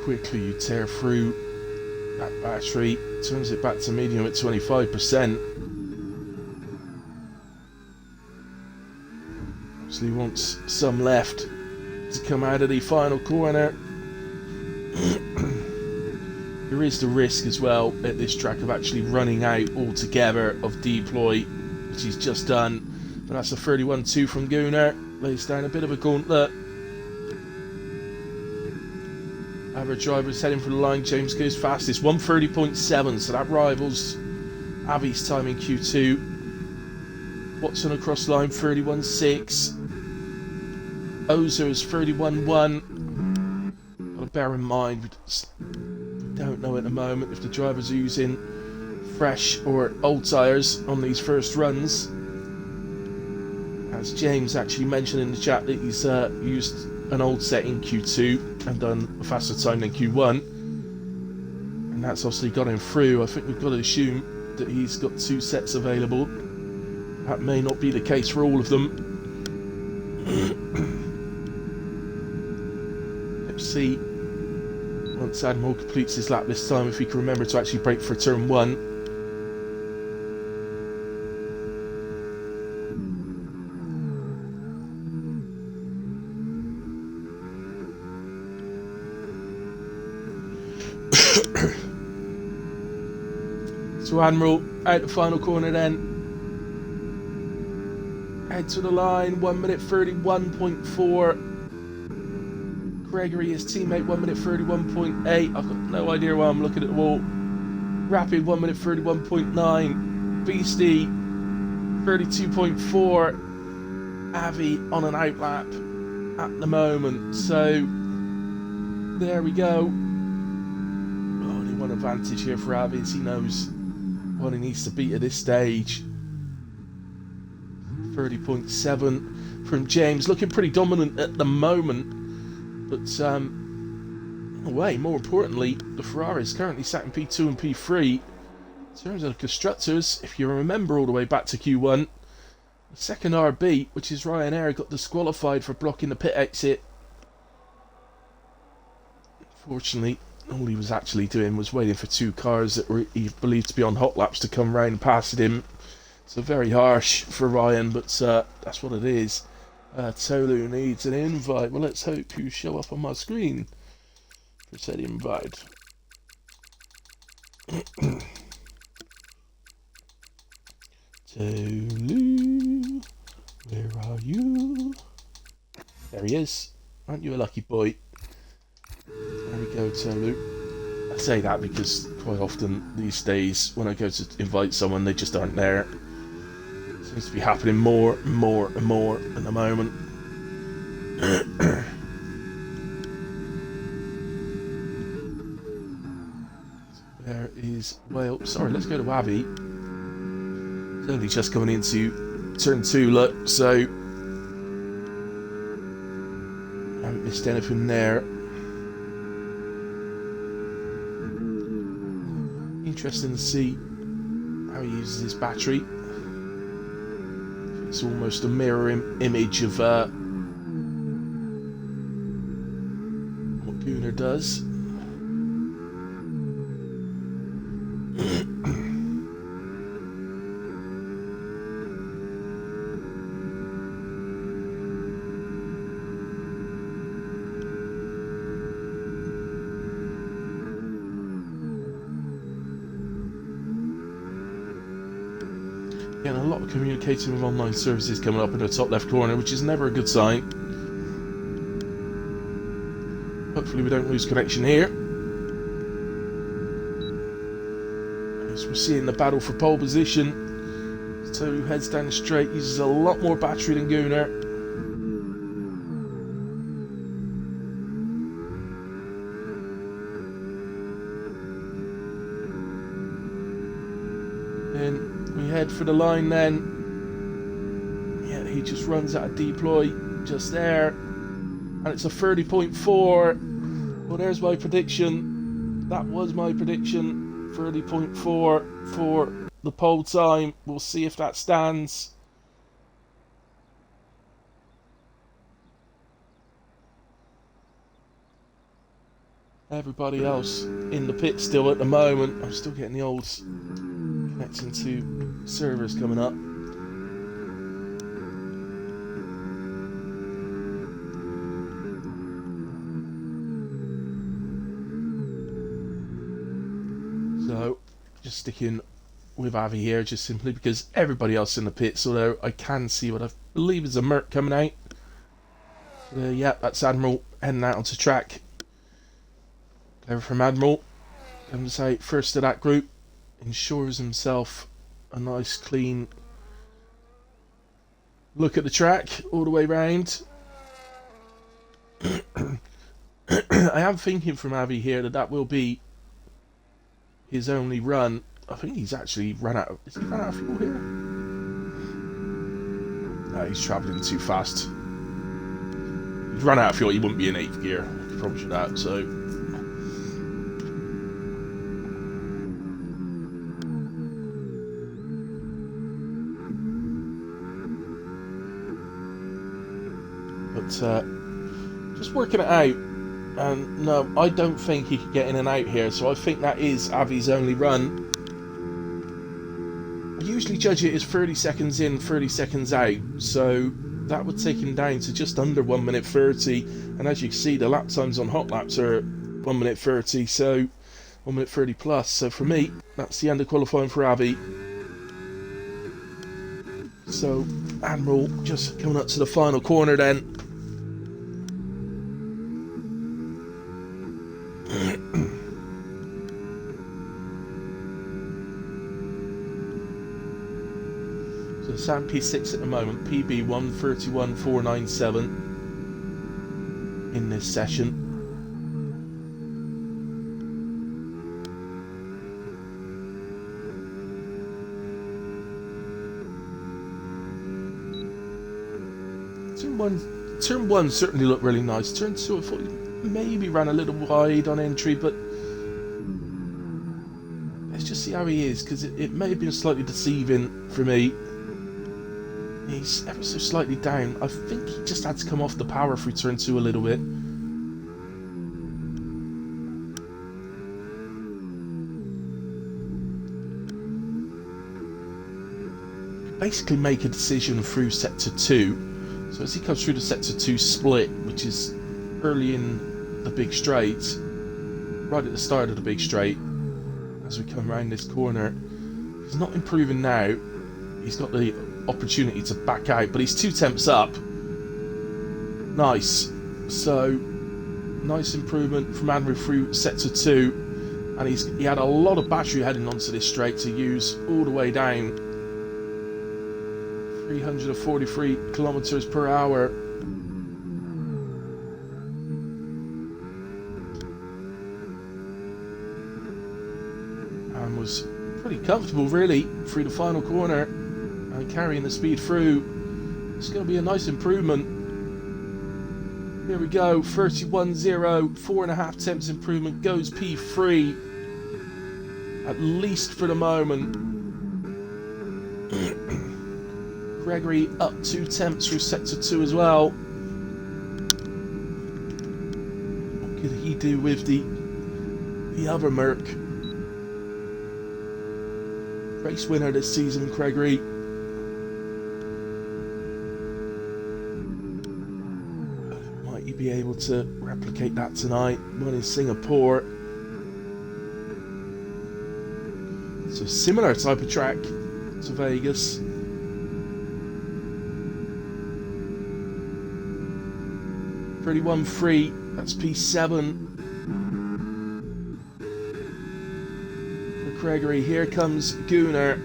Quickly you tear through that battery, turns it back to medium at 25%. Obviously wants some left to come out of the final corner. There is the risk as well at this track of actually running out altogether of deploy, which he's just done. But that's a 31-2 from Gunnar. Lays down a bit of a gauntlet. Average driver's heading for the line. James goes fastest, 1:30.7, so that rivals Avi's time in Q2. Watson across line, 31.6. Ozer's 31.1. Got to bear in mind, we don't know at the moment if the drivers are using fresh or old tyres on these first runs. As James actually mentioned in the chat that he's used an old set in Q2 and done a faster time than Q1, and that's obviously got him through. I think we've got to assume that he's got 2 sets available. That may not be the case for all of them. Let's see, once Admiral completes his lap this time, if he can remember to actually brake for turn 1. So Admiral out the final corner then. Head to the line, 1:31.4. Gregory, his teammate, 1:31.8. I've got no idea why I'm looking at the wall. Rapid, 1:31.9. Beastie, 32.4. Avi on an outlap at the moment. So there we go. Only one advantage here for Avi is he knows what he needs to beat at this stage. 30.7 from James, looking pretty dominant at the moment, but in a way, more importantly, the Ferrari is currently sat in P2 and P3. In terms of the constructors, if you remember all the way back to Q1, the second RB, which is Ryanair, got disqualified for blocking the pit exit. Unfortunately, all he was actually doing was waiting for 2 cars that were he believed to be on hot laps to come round past him. So very harsh for Ryan, but that's what it is. Tolu needs an invite. Well, let's hope you show up on my screen for said invite. Tolu, where are you? There he is. Aren't you a lucky boy? There we go, Tolu. I say that because quite often these days when I go to invite someone, they just aren't there. It seems to be happening more and more and more at the moment. There is Wales. Sorry, let's go to Avi. It's only just coming into turn 2, look, so I haven't missed anything there. Interesting to see how he uses his battery. It's almost a mirror image of what Gunnar does. Getting a lot of communicating with online services coming up in the top left corner, which is never a good sign. Hopefully we don't lose connection here. As we're seeing the battle for pole position. Tolu heads down the straight, uses a lot more battery than Gunnar. Then we head for the line then. Yeah, he just runs out of deploy just there. And it's a 30.4. Well, there's my prediction. That was my prediction. 30.4 for the pole time. We'll see if that stands. Everybody else in the pit still at the moment. I'm still getting the old connecting to servers coming up. So, just sticking with Avi here, just simply because everybody else in the pits, although I can see what I believe is a Merc coming out. Yeah, that's Admiral heading out onto track. Clever from Admiral. Comes out first to that group. Ensures himself a nice clean look at the track all the way round. I am thinking from Avi here that will be his only run. I think he's actually run out of... Has he run out of fuel here? No, he's travelling too fast. If he'd run out of fuel, he wouldn't be in 8th gear. I can promise you that, so... But, just working it out. And no, I don't think he could get in and out here, so I think that is Avi's only run. I usually judge it as 30 seconds in, 30 seconds out, so that would take him down to just under 1 minute 30, and as you can see, the lap times on hot laps are 1 minute 30, so 1 minute 30 plus, so for me, that's the end of qualifying for Avi. So, Admiral just coming up to the final corner then. So Sam P6 at the moment, PB 131.497 in this session. Turn one certainly looked really nice. Turn 2 I thought maybe ran a little wide on entry, but let's just see how he is, because it may have been slightly deceiving for me. He's ever so slightly down. I think he just had to come off the power through turn 2 a little bit. Basically make a decision through sector 2. So as he comes through the sector 2 split, which is early in the big straight, right at the start of the big straight, as we come around this corner, he's not improving now. He's got the opportunity to back out, but he's 2 tenths up. Nice. So nice improvement from Andrew through sector 2, and he had a lot of battery heading onto this straight to use all the way down. 343 kilometers per hour. And was pretty comfortable really through the final corner and carrying the speed through. It's going to be a nice improvement. Here we go, 31.0, 4.5 tenths improvement, goes P3, at least for the moment. Gregory up 2 tenths through sector 2 as well. What could he do with the other Merc? Race winner this season, Gregory. Might he be able to replicate that tonight? One in Singapore. So similar type of track to Vegas. 31.3, that's P7 for Gregory. Here comes Gunnar.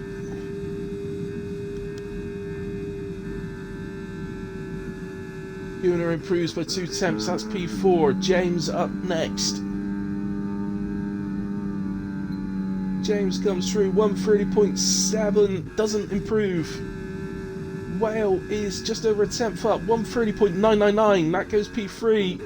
Gunnar improves by 2 tenths, that's P4. James up next. James comes through, 130.7, doesn't improve. Whale is just over a tenth up, 130.999, that goes P3.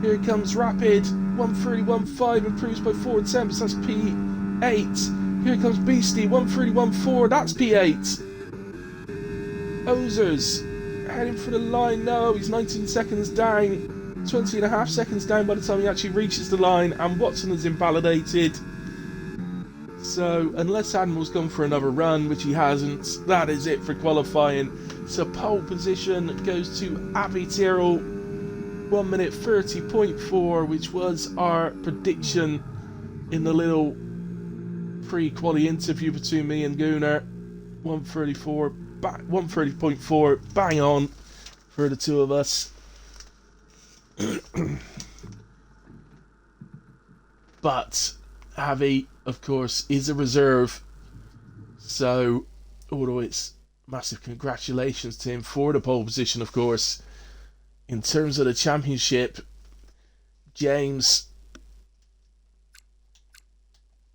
Here comes Rapid, 131.5, improves by 4 tenths, that's P8. Here comes Beastie, 131.4, that's P8. Ozers, heading for the line, no, he's 19 seconds down. 20.5 seconds down by the time he actually reaches the line, and Watson is invalidated. So, unless Admiral's gone for another run, which he hasn't, that is it for qualifying. So, pole position goes to Avi Tyrrell, 1 minute 30.4, which was our prediction in the little pre-quali interview between me and Gunnar. 130.4, bang on for the two of us. But Avi, of course, is a reserve, so although it's massive congratulations to him for the pole position, of course, in terms of the championship, James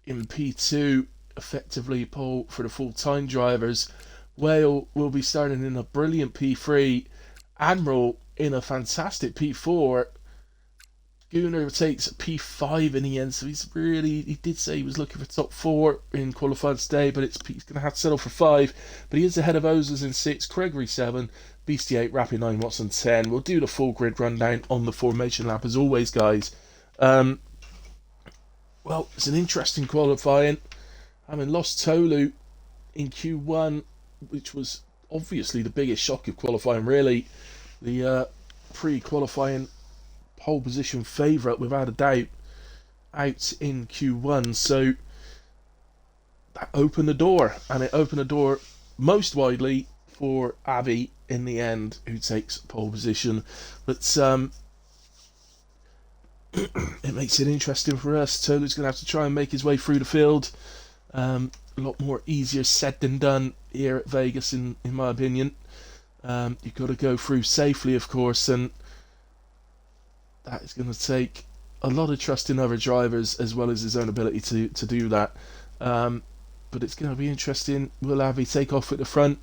in P2, effectively pole for the full-time drivers. Whale will be starting in a brilliant P3, Admiral in a fantastic P4. Gunnar takes P5 in the end, so he did say he was looking for top 4 in qualified today, but he's going to have to settle for 5. But he is ahead of Ozers in 6, Gregory 7, Beastie 8, Rapid 9, Watson 10. We'll do the full grid rundown on the formation lap as always, guys. Well, it's an interesting qualifying. Having lost Tolu in Q1, which was obviously the biggest shock of qualifying, really. The pre-qualifying pole position favourite without a doubt out in Q1, so that opened the door, and it opened the door most widely for Avi in the end, who takes pole position. But it makes it interesting for us. Tolu's going to have to try and make his way through the field. A lot more easier said than done here at Vegas, in my opinion. You've got to go through safely, of course, and that is going to take a lot of trust in other drivers as well as his own ability to do that. But it's going to be interesting. Will Avi take off at the front?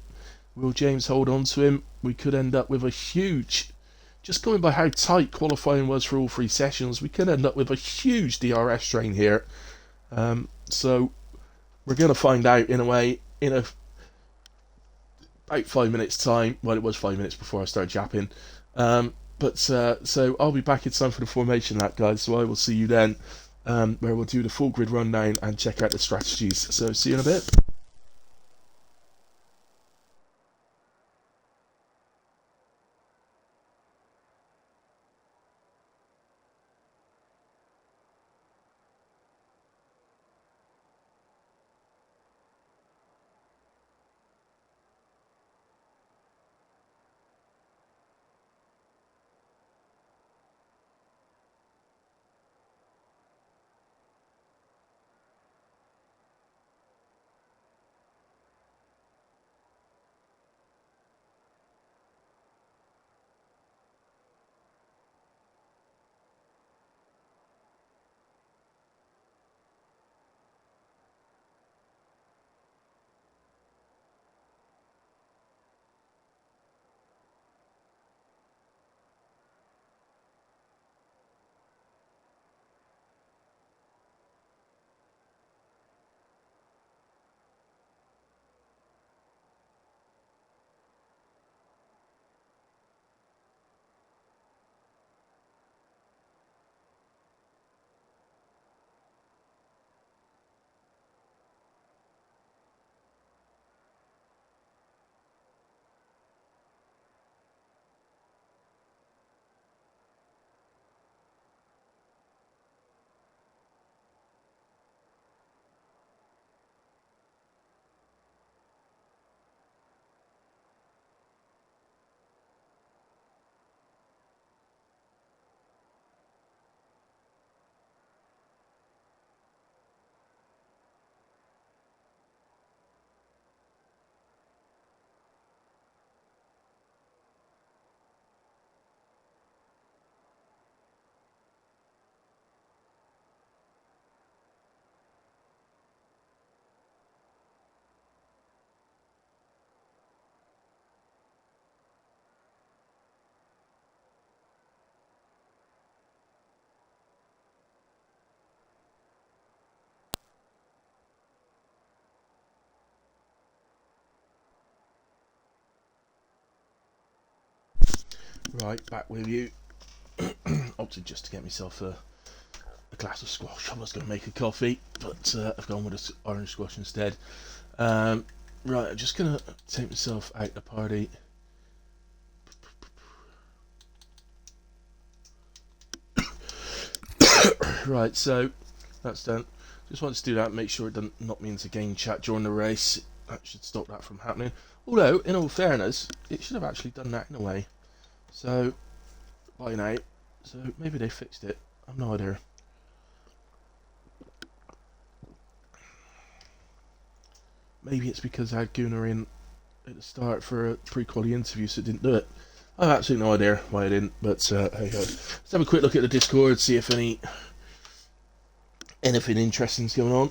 Will James hold on to him? We could end up with a huge, just going by how tight qualifying was for all 3 sessions, we could end up with a huge DRS strain here. So we're going to find out in a way in about 5 minutes time. Well, it was 5 minutes before I started yapping. So I'll be back in time for the formation lap, guys, so I will see you then, where we'll do the full grid rundown and check out the strategies. So see you in a bit. Right, back with you. Opted just to get myself a glass of squash. I was going to make a coffee, but I've gone with an orange squash instead. Right, I'm just going to take myself out the party. Right, so that's done. Just wanted to do that, make sure it doesn't knock me into game chat during the race. That should stop that from happening. Although, in all fairness, it should have actually done that in a way. So, by now, so maybe they fixed it. I've no idea. Maybe it's because I had Gunnar in at the start for a pre-quality interview, so it didn't do it. I have absolutely no idea why I didn't, but hey ho. Let's have a quick look at the Discord, see if anything interesting's going on.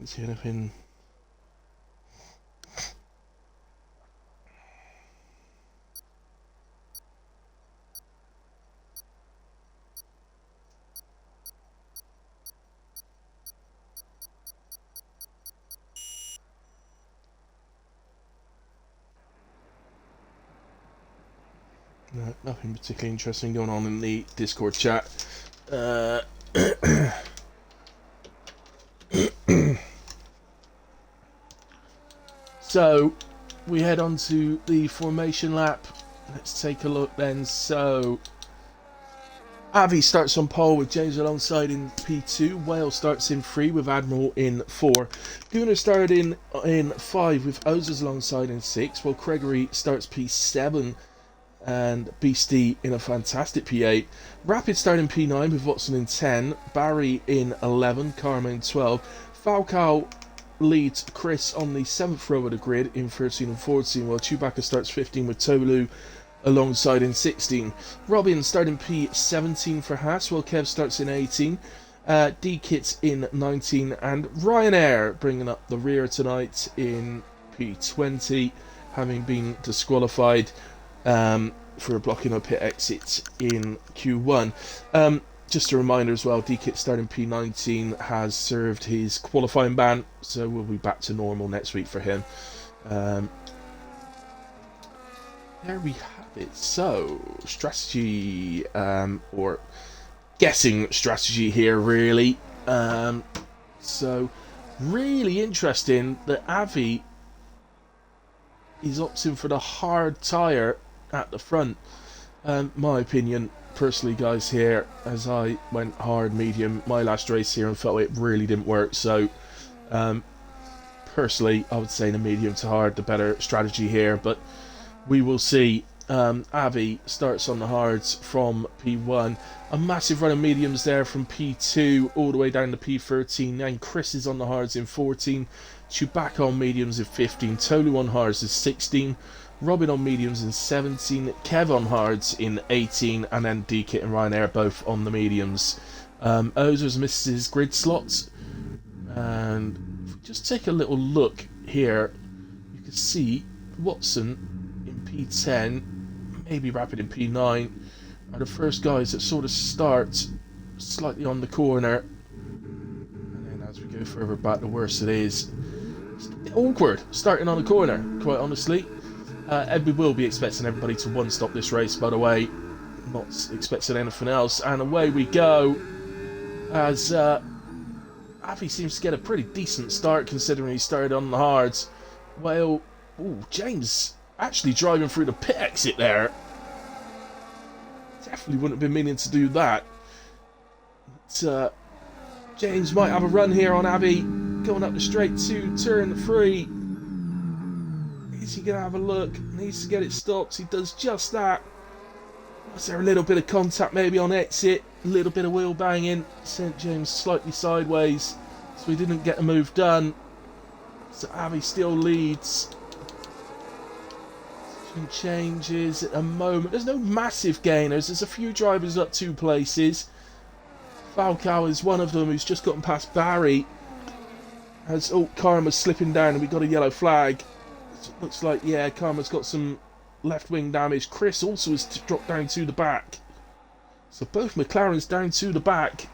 Can't see anything. No, nothing particularly interesting going on in the Discord chat. So, we head on to the formation lap. Let's take a look then. So, Avi starts on pole with James alongside in P2. Wales starts in 3 with Admiral in 4. Gunnar started in 5 with Ozers alongside in 6, while Gregory starts P7 and Beastie in a fantastic P8. Rapid start in P9 with Watson in 10, Barry in 11, Karma in 12. Falcao leads Chris on the 7th row of the grid in 13 and 14, while Chewbacca starts 15 with Tolu alongside in 16. Robin starting P17 for Haas, while Kev starts in 18. D-Kit in 19, and Ryanair bringing up the rear tonight in P20, having been disqualified for blocking a pit exit in Q1. Just a reminder as well, D-Kit starting P19 has served his qualifying ban, so we'll be back to normal next week for him. There we have it. So, strategy, or guessing strategy here, really. So, really interesting that Avi is opting for the hard tyre at the front. My opinion, personally, guys, here, as I went hard medium my last race here and felt it really didn't work, so personally I would say the medium to hard the better strategy here, but we will see. Avi starts on the hards from P1, a massive run of mediums there from P2 all the way down to P13, and Chris is on the hards in 14, Chewbacca on mediums in 15, Tolu on hards is 16, Robin on mediums in 17, Kev on hards in 18, and then D-Kit and Ryanair both on the mediums. Ozers misses his grid slots, and if we just take a little look here, you can see Watson in P10, maybe Rapid in P9, are the first guys that sort of start slightly on the corner, and then as we go further back, the worse it is. It's a bit awkward starting on the corner, quite honestly. And we will be expecting everybody to one-stop this race, by the way. Not expecting anything else. And away we go. As Avi seems to get a pretty decent start, considering he started on the hards. Well, James actually driving through the pit exit there. Definitely wouldn't have been meaning to do that. But, James might have a run here on Avi. Going up the straight to turn 3. Is he going to have a look? Needs to get it stopped. He does just that. Was there a little bit of contact maybe on exit? A little bit of wheel banging. Sent James slightly sideways. So he didn't get a move done. So Avi still leads. changes at a moment. There's no massive gainers. There's a few drivers up 2 places. Falcao is one of them who's just gotten past Barry. As Karma's slipping down and we got a yellow flag. It looks like, yeah, Karma's got some left wing damage. Chris also has dropped down to the back. So both McLarens down to the back.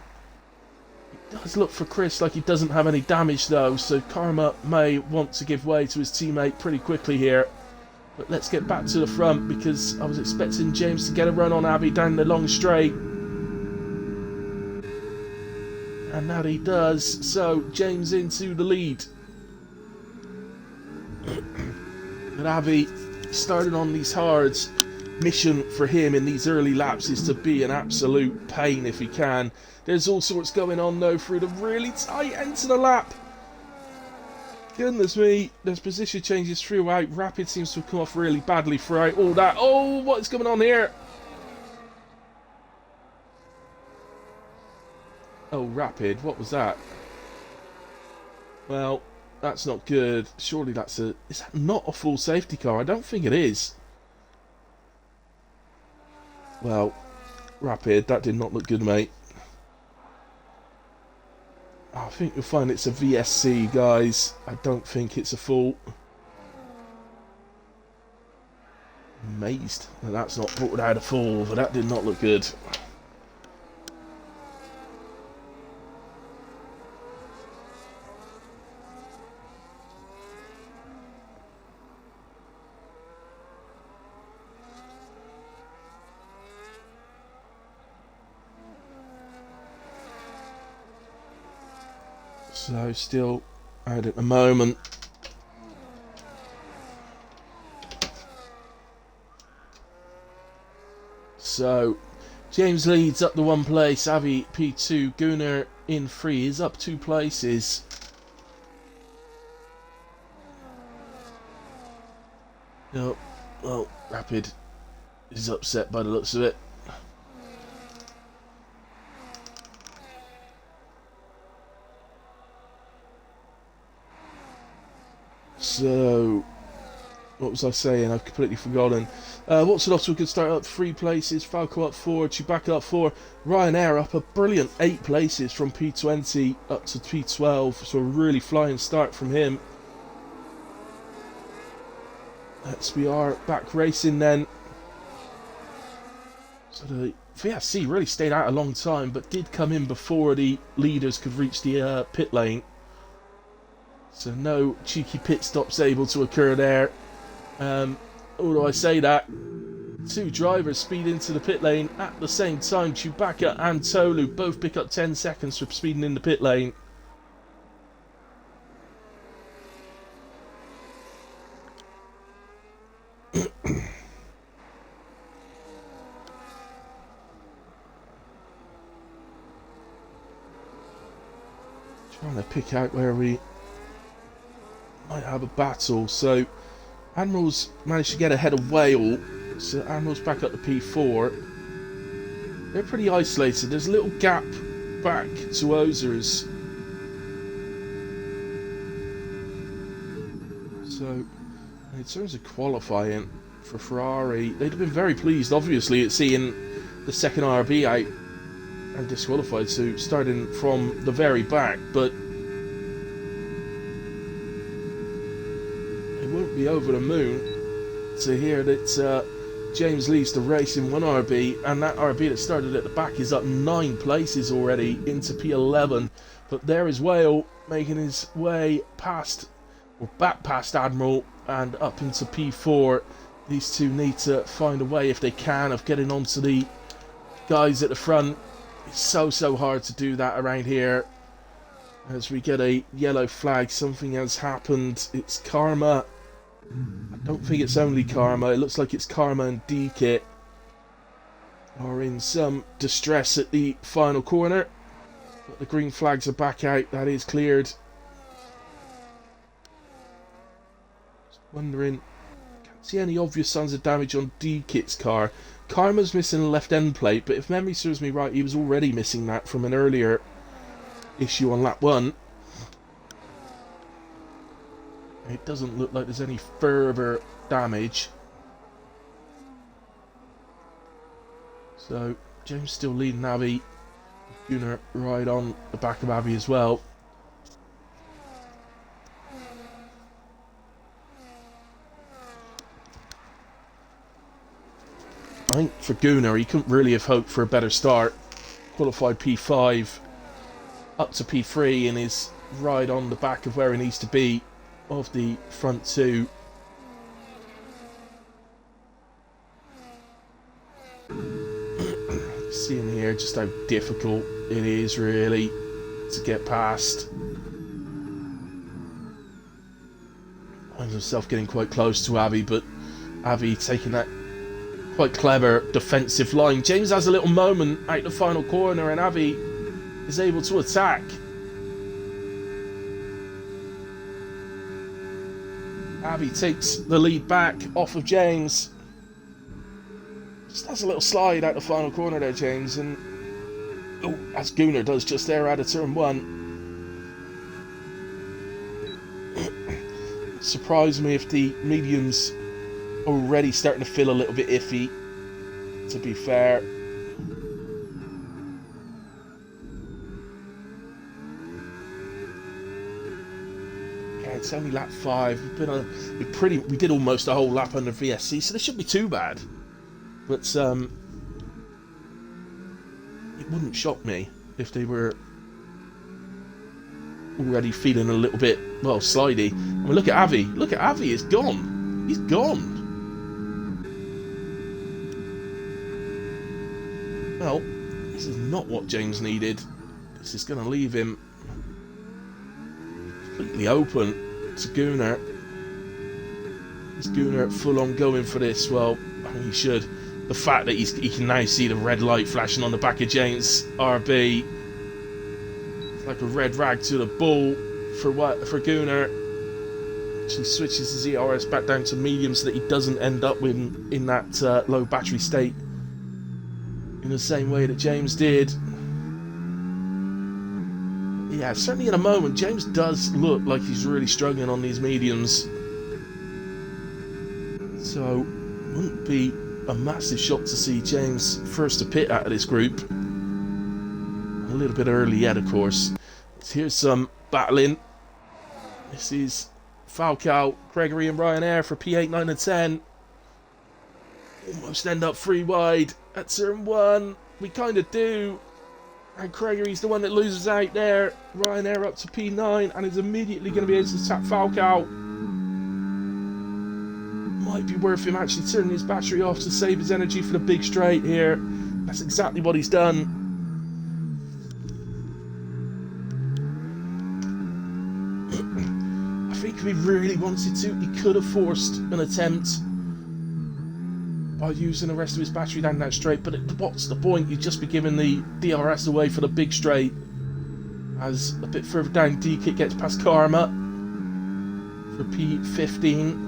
It does look for Chris like he doesn't have any damage though, so Karma may want to give way to his teammate pretty quickly here. But let's get back to the front because I was expecting James to get a run on Abby down the long straight. And that he does, so James into the lead. But Abby started on these hards. Mission for him in these early laps is to be an absolute pain if he can. There's all sorts going on though through the really tight end to the lap. Goodness me, there's position changes throughout. Rapid seems to have come off really badly throughout all that. Oh, what is going on here? Oh, Rapid, what was that? Well, that's not good. Surely that's a... Is that not a full safety car? I don't think it is. Well, Rapid, that did not look good, mate. I think you'll find it's a VSC, guys. I don't think it's a full. Amazed that that's not brought out a full, but that did not look good. So still out at the moment. So James leads up the 1 place. Avi P2. Gunnar in 3 is up 2 places. No, well, Rapid is upset by the looks of it. So, what was I saying? I've completely forgotten. Watson off to a good start, up 3 places. Falco up 4, Chewbacca up 4. Ryanair up a brilliant 8 places from P20 up to P12. So a really flying start from him. We are back racing then. So the VSC really stayed out a long time, but did come in before the leaders could reach the pit lane. So no cheeky pit stops able to occur there. Although I say that, 2 drivers speed into the pit lane at the same time. Chewbacca and Tolu both pick up 10 seconds for speeding in the pit lane. Trying to pick out where we might have a battle. So Admiral's managed to get ahead of Whale, so Admiral's back up to P4. They're pretty isolated. There's a little gap back to Ozers. So in terms of qualifying for Ferrari, they'd have been very pleased obviously at seeing the second RB out and disqualified, so starting from the very back, but won't be over the moon to hear that James leads the race in 1 RB, and that RB that started at the back is up 9 places already into P11. But there is Whale making his way past, or back past Admiral, and up into P4. These two need to find a way, if they can, of getting onto the guys at the front. It's so hard to do that around here. As we get a yellow flag, something has happened. It's Karma. I don't think it's only Karma. It looks like it's Karma and D-Kit are in some distress at the final corner. But the green flags are back out. That is cleared. Just wondering. Can't see any obvious signs of damage on D-Kit's car. Karma's missing a left end plate, but if memory serves me right, he was already missing that from an earlier issue on lap 1. It doesn't look like there's any further damage. So James still leading Abbey. Gunnar right on the back of Abbey as well. I think for Gunnar, he couldn't really have hoped for a better start. Qualified P5 up to P3 and is right on the back of where he needs to be of the front two. Seeing here just how difficult it is really to get past. Finds himself getting quite close to Abbey, but Abbey taking that quite clever defensive line. James has a little moment out the final corner and Abbey is able to attack. Abbey takes the lead back off of James. Just has a little slide out the final corner there, James, and as Gunnar does just there out of turn one. Surprise me if the medium's already starting to feel a little bit iffy, to be fair. Okay, it's only lap 5. We did almost a whole lap under VSC, so this shouldn't be too bad. But it wouldn't shock me if they were already feeling a little bit, well, slidey. I mean, look at Avi. Look at Avi. He's gone. He's gone. Well, this is not what James needed. This is going to leave him completely open to Gunnar. Is Gunnar full on going for this? Well, I think he should. The fact that he can now see the red light flashing on the back of James RB, it's like a red rag to the bull for Gunnar. Actually switches his ERS back down to medium so that he doesn't end up in that low battery state in the same way that James did. Yeah, certainly in a moment, James does look like he's really struggling on these mediums. So, wouldn't be a massive shock to see James first to pit out of this group. A little bit early yet, of course. Here's some battling. This is Falcao, Gregory and Ryanair for P8, 9 and 10. Almost end up 3 wide at turn 1. We kind of do. And Gregory's the one that loses out there. Ryanair up to P9 and is immediately going to be able to tap Falcao. Might be worth him actually turning his battery off to save his energy for the big straight here. That's exactly what he's done. I think if he really wanted to, he could have forced an attempt by using the rest of his battery down that straight, but what's the point? You'd just be giving the DRS away for the big straight. As a bit further down, D-Kit gets past Karma for P15.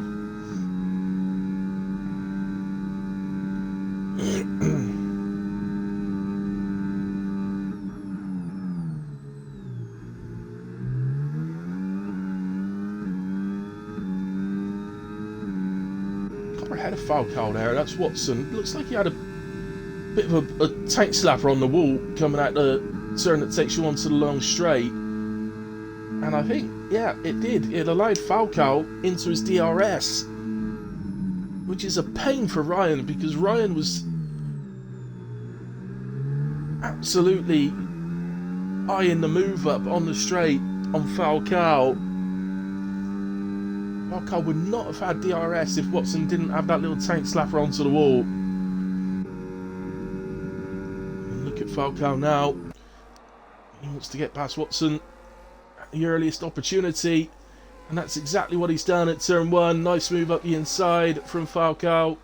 Ahead of Falcao there, that's Watson. Looks like he had a bit of a tank slapper on the wall coming out the turn that takes you onto the long straight. And I think, yeah, it did. It allowed Falcao into his DRS, which is a pain for Ryan because Ryan was absolutely eyeing the move up on the straight on Falcao. Falcao would not have had DRS if Watson didn't have that little tank slapper onto the wall. And look at Falcao now. He wants to get past Watson at the earliest opportunity. And that's exactly what he's done at turn 1. Nice move up the inside from Falcao.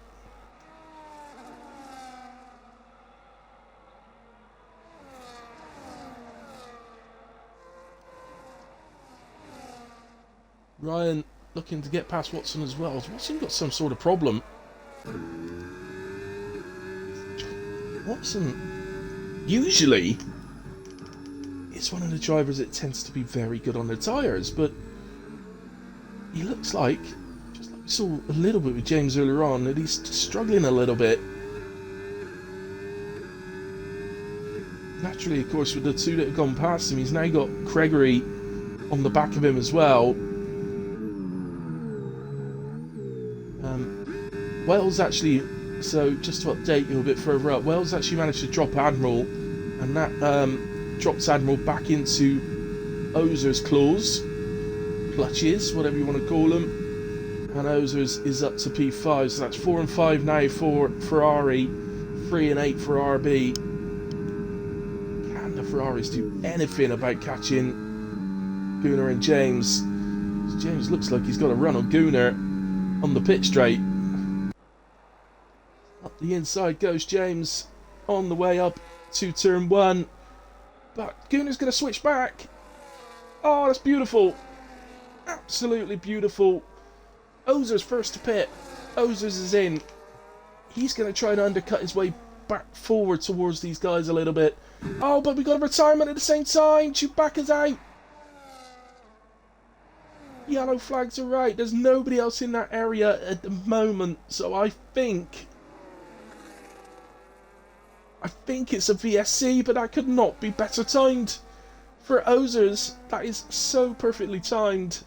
Ryan looking to get past Watson as well. Has Watson got some sort of problem? Watson usually is one of the drivers that tends to be very good on the tyres, but he looks like, just like we saw a little bit with James earlier on, that he's struggling a little bit. Naturally, of course, with the two that have gone past him, he's now got Gregory on the back of him as well. Wells actually, so just to update you a bit further up, Wells actually managed to drop Admiral, and that drops Admiral back into Ozer's claws, clutches, whatever you want to call them. And Ozer's is up to P5, so that's 4 and 5 now for Ferrari, 3 and 8 for RB. Can the Ferraris do anything about catching Gunnar and James? James looks like he's got a run on Gunnar on the pit straight. Up the inside goes James on the way up to turn 1. But Gunnar's going to switch back. Oh, that's beautiful. Absolutely beautiful. Ozer's first to pit. Ozer's is in. He's going to try and undercut his way back forward towards these guys a little bit. Oh, but we got a retirement at the same time. Chewbacca's out. Yellow flags are right. There's nobody else in that area at the moment. So I think it's a VSC, but that could not be better timed. For Ozer's, that is so perfectly timed.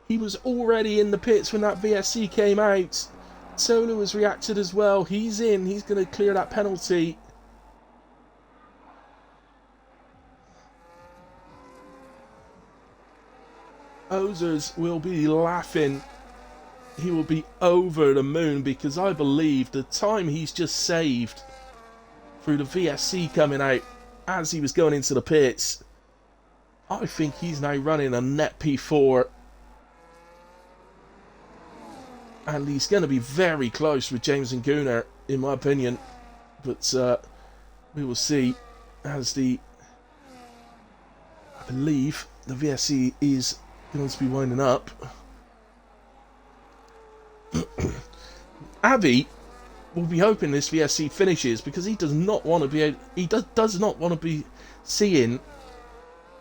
He was already in the pits when that VSC came out. Solo has reacted as well. He's in. He's going to clear that penalty. Ozers will be laughing. He will be over the moon because I believe the time he's just saved through the VSC coming out as he was going into the pits, I think he's now running a net P4. And he's going to be very close with James and Gunnar, in my opinion. But we will see as I believe the VSC is going to be winding up. Avi will be hoping this VSC finishes because he does not want to be does not want to be seeing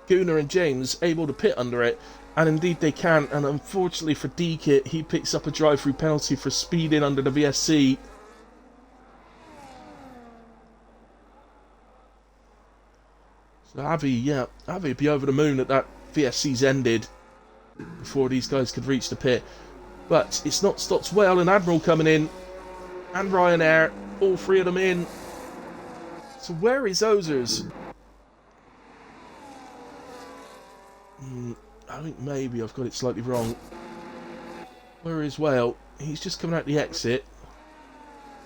Gunnar and James able to pit under it. And indeed they can, and unfortunately for D-Kit, he picks up a drive-through penalty for speeding under the VSC. So Avi would be over the moon that VSC's ended before these guys could reach the pit. But it's not stopped Whale and Admiral coming in, and Ryanair, all three of them in. So where is Ozers? I think maybe I've got it slightly wrong. Where is Whale? He's just coming out the exit.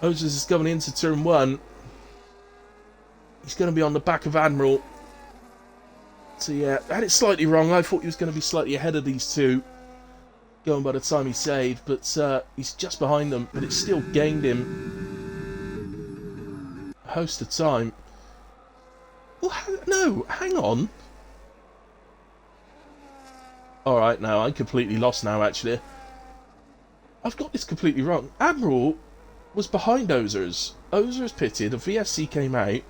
Ozers is coming into turn 1. He's going to be on the back of Admiral. So yeah, I had it slightly wrong. I thought he was going to be slightly ahead of these two, going by the time he saved, but he's just behind them, but it still gained him a host of time. Well, no, hang on. Alright, now I'm completely lost now, actually. I've got this completely wrong. Admiral was behind Ozers. Ozers pitted, a VSC came out,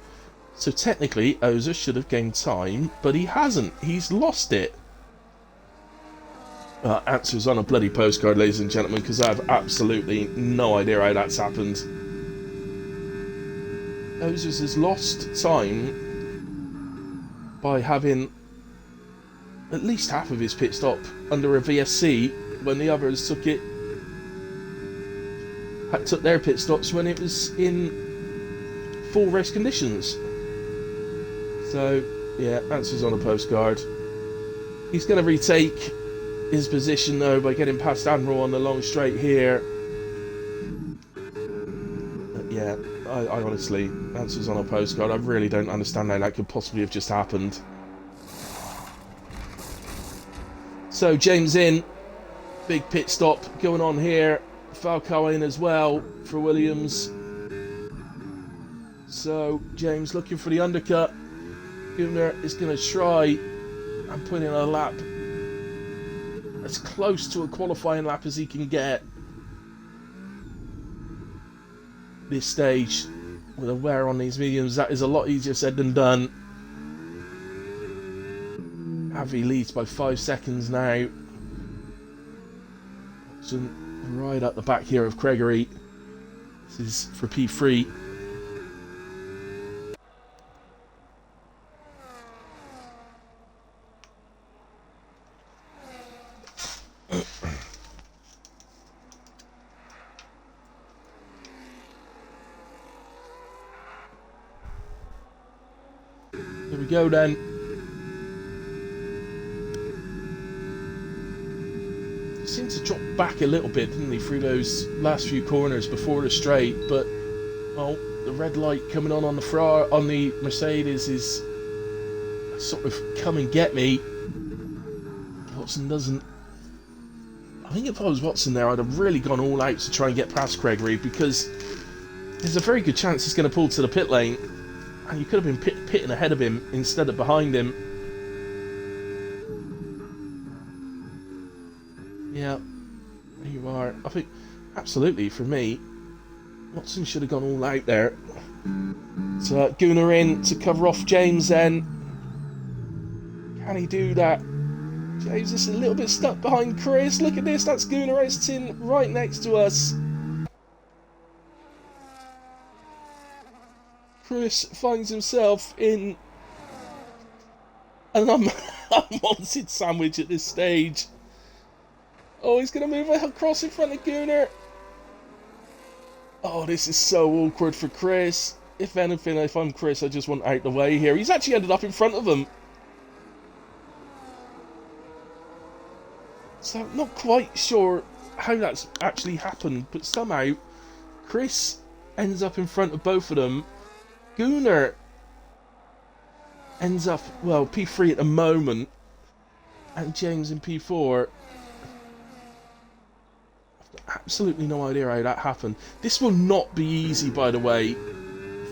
so technically Ozers should have gained time, but he hasn't. He's lost it. Answers on a bloody postcard, ladies and gentlemen, because I have absolutely no idea how that's happened. Ozers has lost time by having at least half of his pit stop under a VSC when the others took their pit stops when it was in full race conditions. So yeah, answers on a postcard. He's going to retake his position though by getting past Admiral on the long straight here. But yeah, I honestly, answers on a postcard. I really don't understand how that could possibly have just happened. So James in, big pit stop going on here. Falcao in as well for Williams. So James looking for the undercut. Gunnar is going to try and put in a lap as close to a qualifying lap as he can get. This stage with a wear on these mediums, that is a lot easier said than done. Avi leads by 5 seconds now. So right at the back here of Gregory. This is for P3. we go then. He seemed to drop back a little bit, didn't he, through those last few corners before the straight, but, well, the red light coming on the Mercedes is sort of come and get me. Watson doesn't. I think if I was Watson there, I'd have really gone all out to try and get past Craig Reed, because there's a very good chance he's going to pull to the pit lane, and you could have been pitting ahead of him instead of behind him. Yeah, there you are. I think, absolutely, for me, Watson should have gone all out there. So Gunnar in to cover off James then. Can he do that? James is a little bit stuck behind Chris. Look at this, that's Gunnar Esterton right next to us. Chris finds himself in an unwanted sandwich at this stage. Oh, he's going to move across in front of Gunnar. Oh, this is so awkward for Chris. If anything, if I'm Chris, I just want out the way here. He's actually ended up in front of him. So, not quite sure how that's actually happened, but somehow Chris ends up in front of both of them. Gunnar ends up, well, P3 at the moment, and James in P4. Absolutely no idea how that happened. This will not be easy, by the way,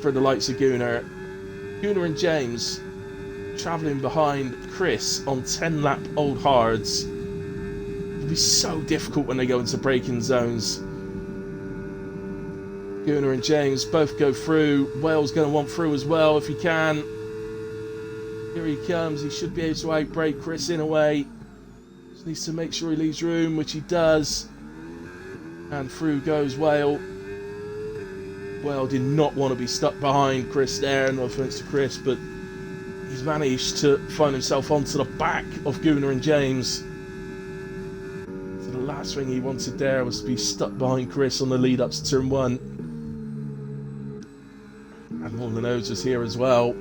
for the likes of Gunnar. Gunnar and James travelling behind Chris on 10-lap old hards. It'll be so difficult when they go into braking zones. Gunnar and James both go through. Wales going to want through as well if he can. Here he comes. He should be able to outbrake Chris in a way. Just needs to make sure he leaves room, which he does. And through goes Whale. Whale did not want to be stuck behind Chris there, no offence to Chris, but he's managed to find himself onto the back of Gunnar and James. So the last thing he wanted there was to be stuck behind Chris on the lead up to turn 1. And all the noses here as well.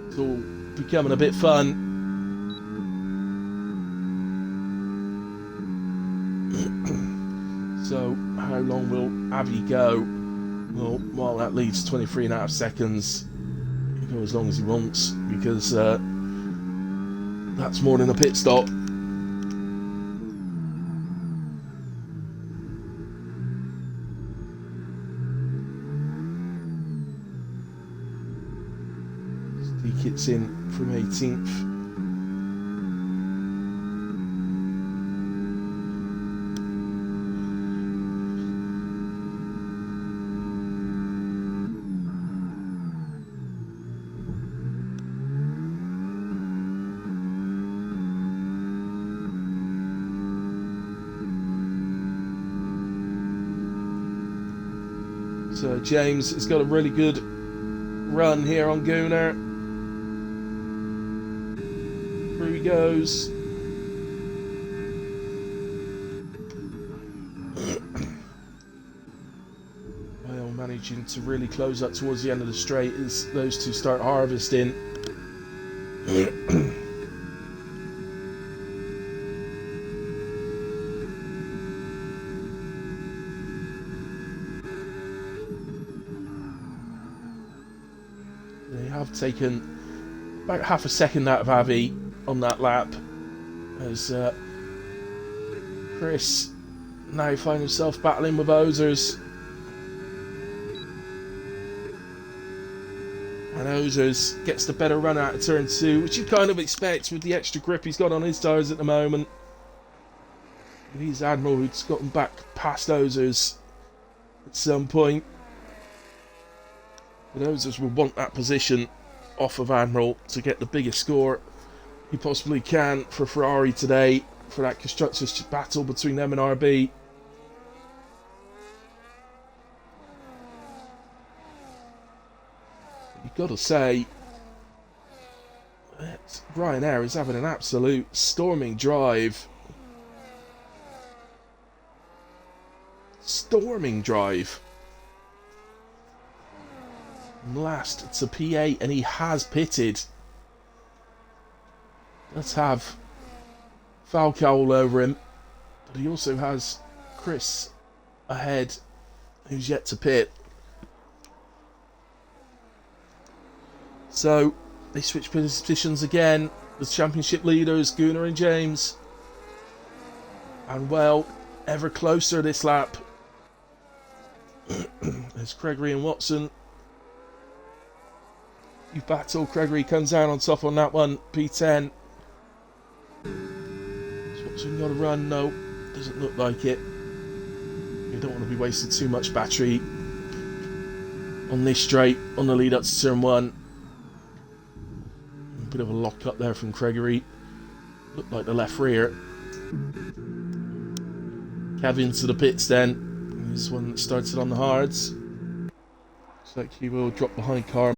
It's all becoming a bit fun. So, how long will Avi go? Well, that leaves 23.5 seconds. He can go as long as he wants, because that's more than a pit stop. He kits in from 18th. So James has got a really good run here on Gunnar. Through he goes. Well, managing to really close up towards the end of the straight as those two start harvesting. They have taken about half a second out of Avi on that lap, as Chris now finds himself battling with Ozers. And Ozers gets the better run out of turn 2, which you kind of expect with the extra grip he's got on his tyres at the moment. And he's Admiral, who's gotten back past Ozers at some point. But Ozers will want that position off of Admiral to get the biggest score he possibly can for Ferrari today, for that constructors battle between them and RB. You've got to say that Ryanair is having an absolute storming drive. Storming drive. Last to P8, and he has pitted. does have Falcao all over him, but he also has Chris ahead, who's yet to pit. So they switch positions again. The championship leaders, Gunnar and James. And well, ever closer this lap. There's Gregory and Watson. You battle. Gregory comes out on top on that one. P10. Is Watson got a run? No, doesn't look like it. You don't want to be wasting too much battery on this straight, on the lead up to turn 1. A bit of a lock up there from Gregory. Looked like the left rear. Cav into the pits then. He's one that started on the hards. Looks like he will drop behind car.